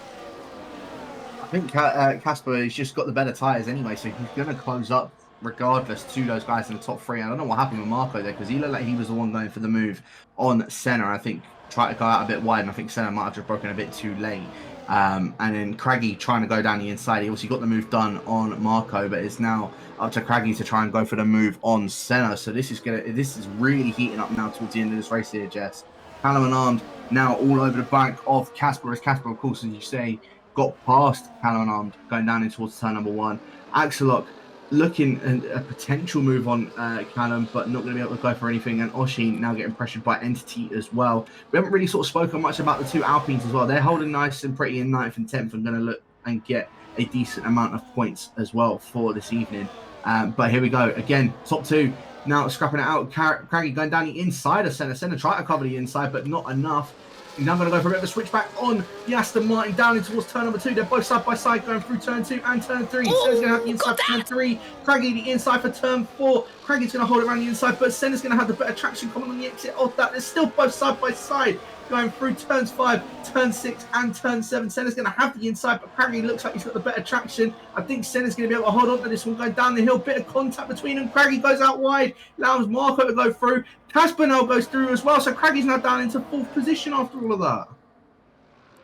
I think Casper has just got the better tyres anyway, so he's going to close up regardless to those guys in the top three. I don't know what happened with Marco there, because he looked like he was the one going for the move on Senna. I think tried to go out a bit wide, and I think Senna might have just broken a bit too late. And then Craggy trying to go down the inside. He obviously got the move done on Marco, but it's now up to Craggy to try and go for the move on Senna. So this is really heating up now towards the end of this race here, Jess. Callum unarmed now all over the back of Casper, as Casper, of course, as you say, got past Callum unarmed, going down in towards turn number one. Axelok looking at a potential move on Callum, but not going to be able to go for anything. And Oshin now getting pressured by Entity as well. We haven't really sort of spoken much about the two Alpines as well. They're holding nice and pretty in 9th and 10th and going to look and get a decent amount of points as well for this evening. But here we go. Again, top two now scrapping it out. Craggy going down the inside of Senna. Senna tried to cover the inside, but not enough. He's now going to go for a bit of a switchback on the Aston Martin down in towards turn number two. They're both side by side going through turn 2 and turn 3. Senna's going to have the inside for turn 3. Craggy the inside for turn 4. Craggy's going to hold it around the inside, but Senna's going to have the better traction coming on the exit of that. They're still both side by side going through turns 5, turn 6 and turn 7. Senna's going to have the inside, but Craggy looks like he's got the better traction. I think Senna's going to be able to hold on to this one going down the hill. Bit of contact between them. Craggy goes out wide, allows Marco to go through. Casper now goes through as well, so Craggy's now down into 4th position after all of that.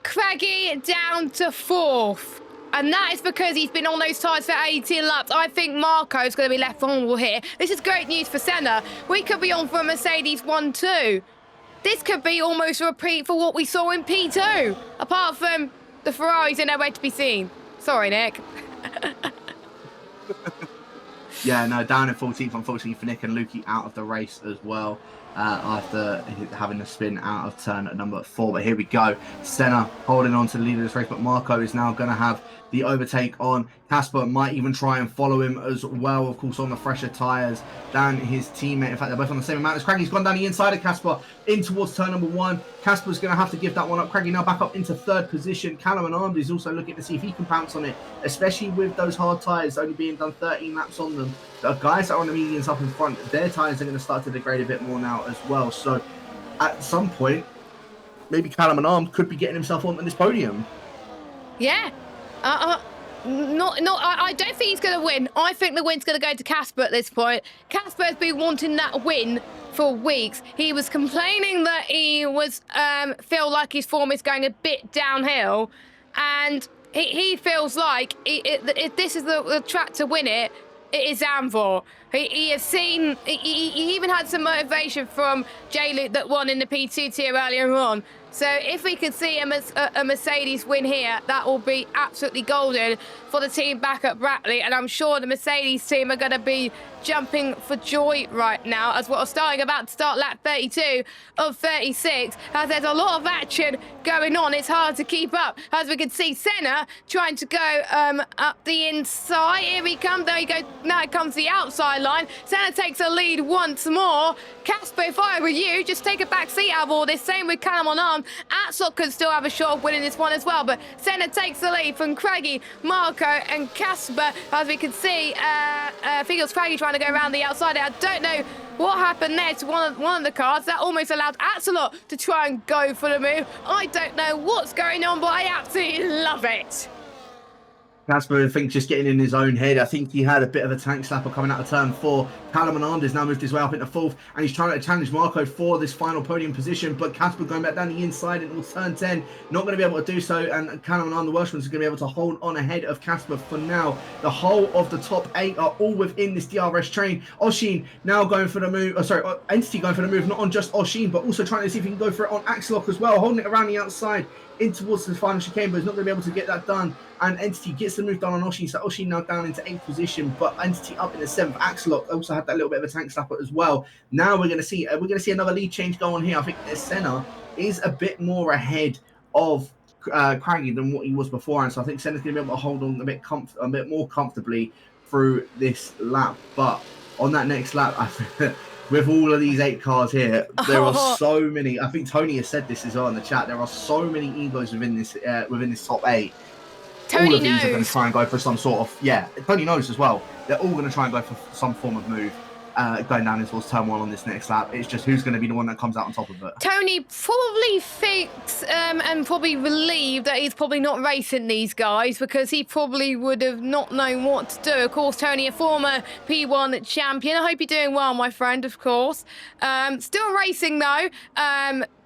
Craggy down to 4th. And that is because he's been on those tyres for 18 laps. I think Marco's going to be left vulnerable here. This is great news for Senna. We could be on for a Mercedes 1-2. This could be almost a repeat for what we saw in P2. Apart from the Ferraris are nowhere to be seen. Sorry, Nick. Yeah, no, down in 14th, unfortunately, for Nick and Lukey out of the race as well. After having a spin out of turn at number 4. But here we go. Senna holding on to the lead of this race, but Marco is now going to have the overtake on Casper. Might even try and follow him as well, of course, on the fresher tyres than his teammate. In fact, they're both on the same amount as Craggy's gone down the inside of Casper in towards turn number 1. Casper's going to have to give that one up. Craggy now back up into 3rd position. Callum unarmed is also looking to see if he can pounce on it, especially with those hard tyres only being done 13 laps on them. The guys that are on the medians up in front, their tyres are going to start to degrade a bit more now as well. So at some point, maybe Callum unarmed could be getting himself onto this podium. Yeah. I don't think he's going to win. I think the win's going to go to Casper at this point. Casper has been wanting that win for weeks. He was complaining that he was feel like his form is going a bit downhill, and he feels like if this is the track to win it, it is Zandvoort. He has seen, he even had some motivation from J-Luke that won in the P2 tier earlier on. So if we could see a Mercedes win here, that will be absolutely golden for the team back at Brackley. And I'm sure the Mercedes team are going to be jumping for joy right now as we're about to start lap 32 of 36. As there's a lot of action going on, it's hard to keep up. As we can see Senna trying to go up the inside. Here he comes. There he goes. Now it comes the outside line. Senna takes a lead once more. Casper, if I were you, just take a back seat out of all this. Same with Callum unarmed. Axel could still have a shot of winning this one as well, but Senna takes the lead from Craggy, Marco and Casper. As we can see, I think it was Craggy trying to go around the outside. I don't know what happened there to one of the cars. That almost allowed Axel to try and go for the move. I don't know what's going on, but I absolutely love it. Casper, I think, just getting in his own head. I think he had a bit of a tank slapper coming out of turn 4. Callum unarmed has now moved his way up into 4th, and he's trying to challenge Marco for this final podium position. But Casper going back down the inside into turn 10, not going to be able to do so. And Callum unarmed, the Welshman, is going to be able to hold on ahead of Casper for now. The whole of the top 8 are all within this DRS train. Oshin now going for the move. Entity going for the move, not on just Oshin, but also trying to see if he can go for it on Axelok as well, holding it around the outside. in towards the final chicane, but he's not going to be able to get that done. And Entity gets the move done on Oshin, so Oshin now down into 8th position, but Entity up in the 7th. Axelot also had that little bit of a tank slapper as well. Now we're going to see another lead change go on here. I think Senna is a bit more ahead of Craggy than what he was before, and so I think Senna's going to be able to hold on a bit more comfortably through this lap. But on that next lap, with all of these 8 cars here, there are so many. I think Tony has said this as well in the chat. There are so many egos within this top 8. Tony all of knows. These are going to try and go for some sort of Tony knows as well. They're all going to try and go for some form of move. Going down towards turn 1 on this next lap. It's just who's going to be the one that comes out on top of it. Tony probably thinks and probably relieved that he's probably not racing these guys, because he probably would have not known what to do. Of course, Tony, a former P1 champion. I hope you're doing well, my friend, of course. Still racing, though.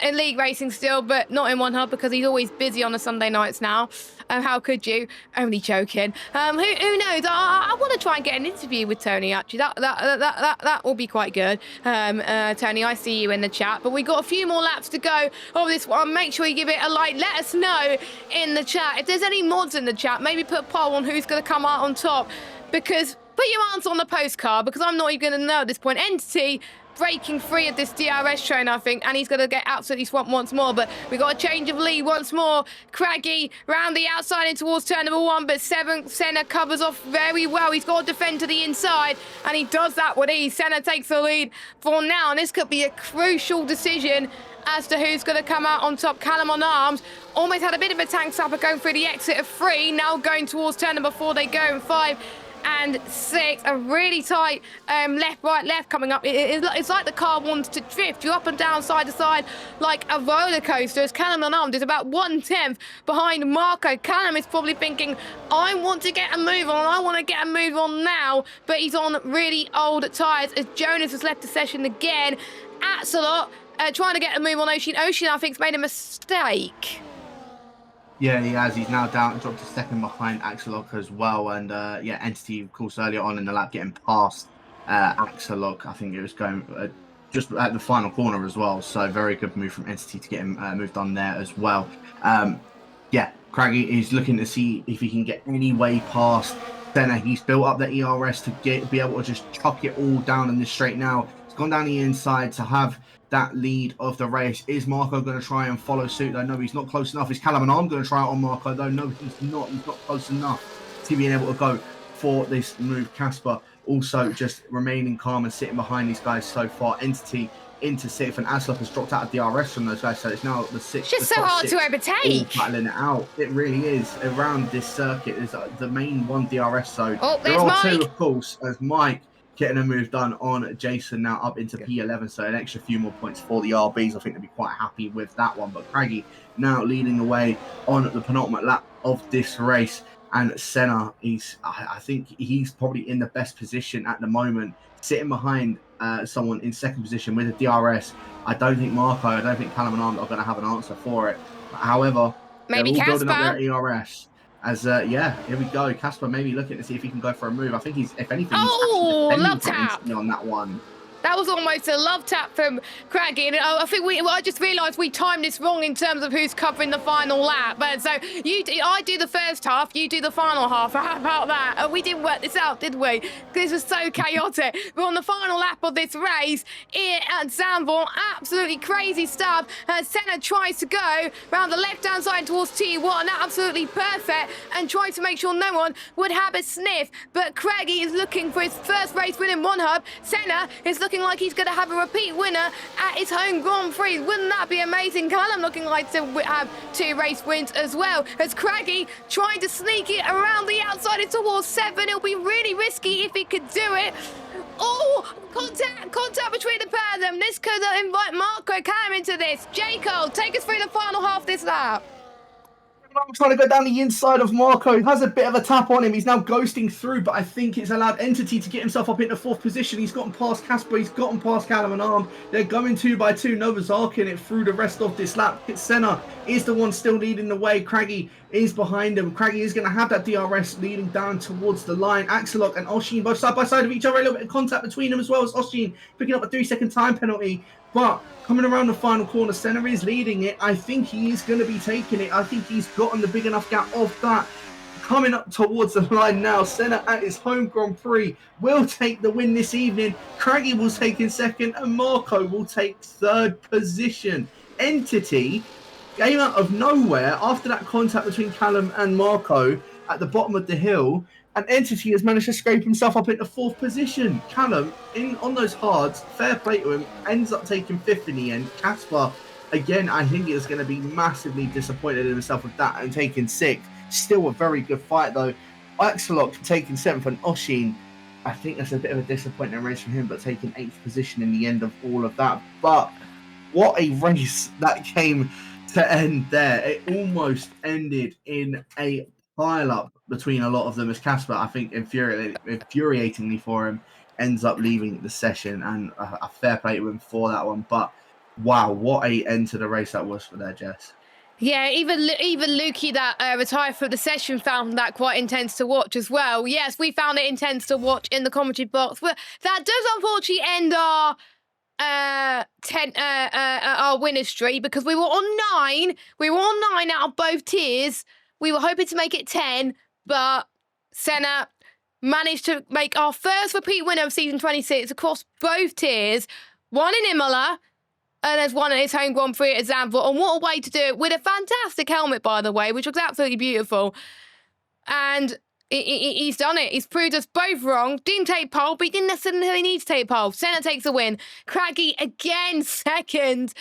In league racing still, but not in one hub, because he's always busy on the Sunday nights now. How could you? Only joking. Who knows? I want to try and get an interview with Tony, actually. That will be quite good. Tony, I see you in the chat, but we got a few more laps to go of this one. Make sure you give it a like. Let us know in the chat if there's any mods in the chat. Maybe put a poll on who's going to come out on top, because put your answer on the postcard, because I'm not even going to know at this point. Entity breaking free of this DRS train, I think, and he's going to get absolutely swamped once more. But we got a change of lead once more. Craggy round the outside in towards turn number 1, but Senna covers off very well. He's got to defend to the inside, and he does that with ease. Senna takes the lead for now, and this could be a crucial decision as to who's going to come out on top. Callum on arms almost had a bit of a tank slapper going through the exit of 3, now going towards turn number 4 they go, and 5 and 6, a really tight left, right, left coming up. It's like the car wants to drift. You're up and down, side to side, like a roller coaster. As Callum unarmed is about 1/10 behind Marco. Callum is probably thinking, I want to get a move on. I want to get a move on now. But he's on really old tyres, as Jonas has left the session again. Axelot trying to get a move on Oshin. Oshin, I think, has made a mistake. Yeah, he has. He's now down, dropped a second behind Axelok as well. And Entity, of course, earlier on in the lap, getting past Axelok. I think it was going just at the final corner as well. So very good move from Entity to get him moved on there as well. Craggy is looking to see if he can get any way past Senna. He's built up the ERS to be able to just chuck it all down in this straight now. He's gone down the inside to have that lead of the race. Is Marco going to try and follow suit? though? No, he's not close enough. Is Callum and I'm going to try it on Marco though? No, he's not. He's not close enough to being able to go for this move. Casper also just remaining calm and sitting behind these guys so far. Entity into 6th, and Aslop has dropped out of DRS from those guys, so it's now the 6th. It's just so hard to overtake. Battling it out. It really is. Around this circuit is the main 1 DRS zone. Oh, there there's are Mike. 2, of course, as Mike getting a move done on Jason now up into P11, so an extra few more points for the RBs. I think they'll be quite happy with that one. But Craggy now leading the way on the penultimate lap of this race, and Senna, I think he's probably in the best position at the moment, sitting behind someone in 2nd position with a DRS. I don't think Marco, I don't think Callum and Arndt are going to have an answer for it. However, maybe they're all building up Casper. their ERS. As here we go. Casper maybe looking to see if he can go for a move. I think he's, if anything, he's love tap on that one. That was almost a love tap from Craggy, and I think I just realised we timed this wrong in terms of who's covering the final lap. But so I do the first half, you do the final half. How about that? We didn't work this out, did we? This was so chaotic. But on the final lap of this race here at Zandvoort, absolutely crazy stuff. Senna tries to go around the left-hand side towards T1, absolutely perfect, and tries to make sure no one would have a sniff. But Craggy is looking for his first race win in one hub. Senna is looking like he's going to have a repeat winner at his home Grand Prix. Wouldn't that be amazing? Callum looking like to have 2 race wins as well. As Craggy trying to sneak it around the outside and towards 7. It'll be really risky if he could do it. Oh, contact between the pair of them. This could invite Marco Cam into this. Jacob, take us through the final half this lap. I'm trying to go down the inside of Marco. He has a bit of a tap on him. He's now ghosting through, but I think it's allowed Entity to get himself up into 4th position. He's gotten past Casper. He's gotten past Callum and Arm. They're going 2 by 2. Nova's arcing it through the rest of this lap. Senna is the one still leading the way. Craggy is behind him. Craggy is going to have that DRS leading down towards the line. Axelok and Oshin both side by side of each other. A little bit of contact between them as well as Oshin picking up a 3-second time penalty. But coming around the final corner, Senna is leading it. I think he is going to be taking it. I think he's gotten the big enough gap of that. Coming up towards the line now, Senna at his home Grand Prix will take the win this evening. Craggy will take in second and Marco will take third position. Entity came out of nowhere after that contact between Callum and Marco at the bottom of the hill, and Entity has managed to scrape himself up into fourth position. Callum, on those hards, fair play to him, ends up taking fifth in the end. Casper, again, I think is going to be massively disappointed in himself with that and taking sixth. Still a very good fight though. Axelok taking seventh and Oshin, I think that's a bit of a disappointing race from him, but taking eighth position in the end of all of that. But what a race that came to end there. It almost ended in a pile-up between a lot of them as Casper, I think infuriatingly for him, ends up leaving the session, and a fair play to him for that one. But wow, what a end to the race that was for there, Jess. Yeah, even Lukey that retired from the session found that quite intense to watch as well. Yes, we found it intense to watch in the commentary box, but that does unfortunately end our our winner streak, because we were on 9. We were on 9 out of both tiers. We were hoping to make it 10, but Senna managed to make our first repeat winner of season 26 across both tiers. One in Imola, and there's one at his home Grand Prix at Zandvoort. And what a way to do it, with a fantastic helmet, by the way, which looks absolutely beautiful. And he's done it. He's proved us both wrong. Didn't take pole, but he didn't necessarily need to take pole. Senna takes a win. Craggy again second.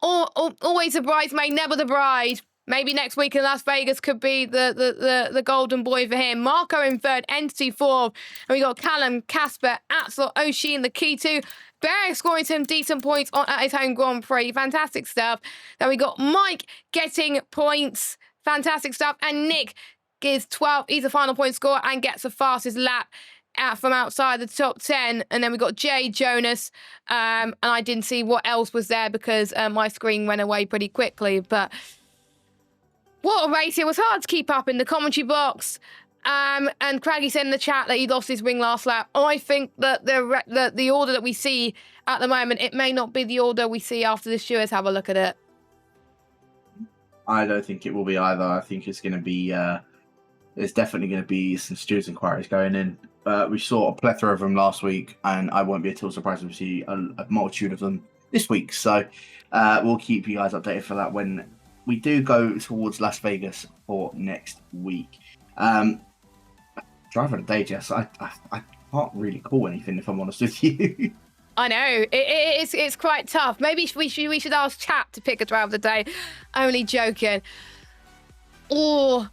Always a bridesmaid, never the bride. Maybe next week in Las Vegas could be the golden boy for him. Marco in third, Entity fourth. And we got Callum, Casper, Axel, Oshin, the key two. Barry scoring some decent points at his home Grand Prix. Fantastic stuff. Then we got Mike getting points. Fantastic stuff. And Nick is 12th. He's a final point scorer and gets the fastest lap from outside the top 10. And then we got Jay, Jonas. And I didn't see what else was there because my screen went away pretty quickly. But what a race. It was hard to keep up in the commentary box. And Craggy said in the chat that he lost his ring last lap. I think that the order that we see at the moment, it may not be the order we see after the stewards have a look at it. I don't think it will be either. I think it's going to be, there's definitely going to be some stewards inquiries going in. We saw a plethora of them last week, and I won't be at all surprised if we see a multitude of them this week. So we'll keep you guys updated for that when we do go towards Las Vegas for next week. Driver of the day, Jess. I can't really call anything, if I'm honest with you. I know it's quite tough. Maybe we should ask chat to pick a driver of the day. Only joking. Oh,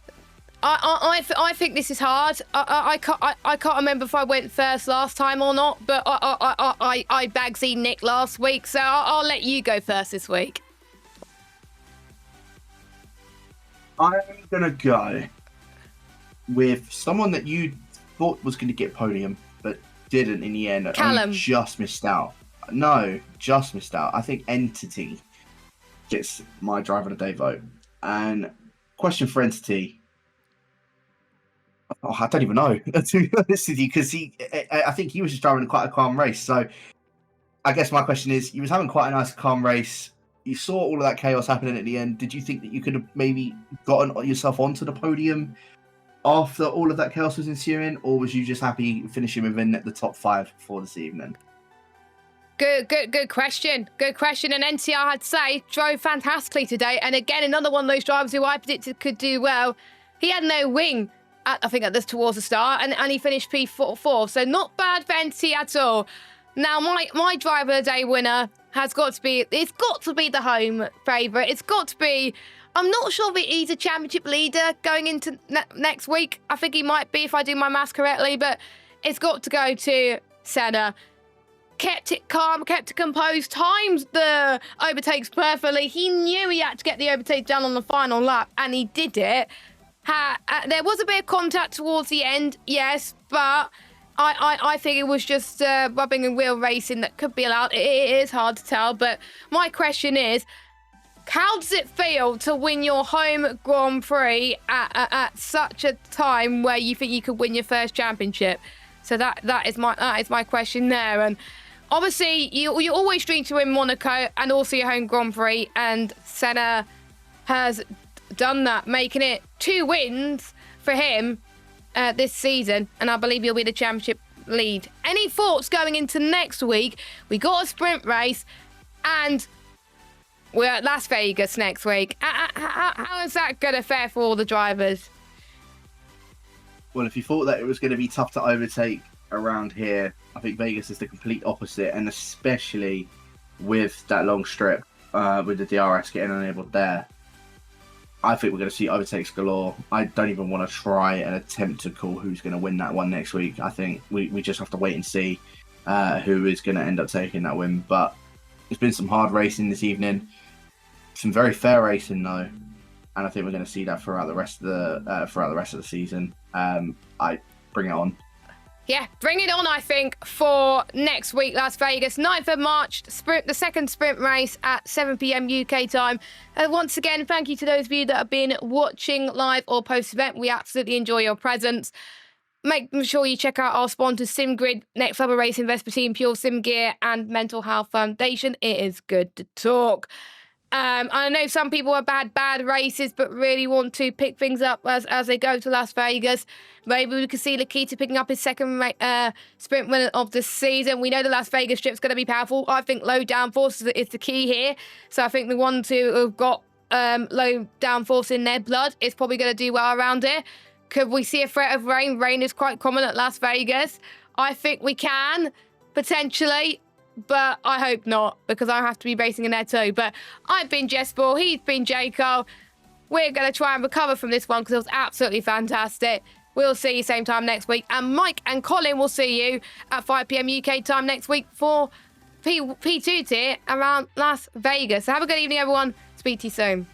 I think this is hard. I can't remember if I went first last time or not, but I bagsy Nick last week, so I'll let you go first this week. I'm gonna go with someone that you thought was going to get podium, but didn't in the end. Callum. Just missed out. No, just missed out. I think Entity gets my driver of the day vote. And question for Entity. Oh, I don't even know, to be honest with you, because I think he was just driving quite a calm race. So I guess my question is, he was having quite a nice calm race. You saw all of that chaos happening at the end. Did you think that you could have maybe gotten yourself onto the podium after all of that chaos was ensuing, or was you just happy finishing within the top 5 for this evening? Good question. Good question. And NTR, I had to say, drove fantastically today. And again, another one of those drivers who I predicted could do well. He had no wing, I think, towards the start, and he finished P4. So not bad for NT at all. Now, my driver of the day winner has got to be, it's got to be the home favourite. It's got to be, I'm not sure if he's a championship leader going into next week. I think he might be if I do my maths correctly, but it's got to go to Senna. Kept it calm, kept it composed, timed the overtakes perfectly. He knew he had to get the overtake done on the final lap, and he did it. There was a bit of contact towards the end, yes, but I think it was just rubbing and wheel racing that could be allowed. It is hard to tell, but my question is, How does it feel to win your home Grand Prix at such a time where you think you could win your first championship? So that is my question there. And obviously, you always dream to win Monaco and also your home Grand Prix, and Senna has done that, making it 2 wins for him this season, and I believe he'll be the championship lead. Any thoughts going into next week? We got a sprint race, and we're at Las Vegas next week. How is that going to fare for all the drivers? Well, if you thought that it was going to be tough to overtake around here, I think Vegas is the complete opposite, and especially with that long strip with the DRS getting enabled there, I think we're going to see overtakes galore. I don't even want to try and attempt to call who's going to win that one next week. I think we just have to wait and see who is going to end up taking that win. But there's been some hard racing this evening, some very fair racing though, and I think we're going to see that throughout the rest of the season. I bring it on. Yeah, bring it on, I think, for next week, Las Vegas, 9th of March, the second sprint race at 7 p.m. UK time. Once again, thank you to those of you that have been watching live or post-event. We absolutely enjoy your presence. Make sure you check out our sponsors, SimGrid, Next Level Racing, Vespa Team, Pure Sim Gear, and Mental Health Foundation. It is good to talk. I know some people have had bad races, but really want to pick things up as they go to Las Vegas. Maybe we could see Lakita picking up his second sprint win of the season. We know the Las Vegas strip's going to be powerful. I think low downforce is the key here. So I think the ones who have got low downforce in their blood is probably going to do well around here. Could we see a threat of rain? Rain is quite common at Las Vegas. I think we can, potentially. But I hope not, because I have to be racing in there too. But I've been Jess Ball, he's been Jaco. We're going to try and recover from this one because it was absolutely fantastic. We'll see you same time next week. And Mike and Colin will see you at 5 p.m. UK time next week for P2 tier around Las Vegas. So have a good evening, everyone. Speak to you soon.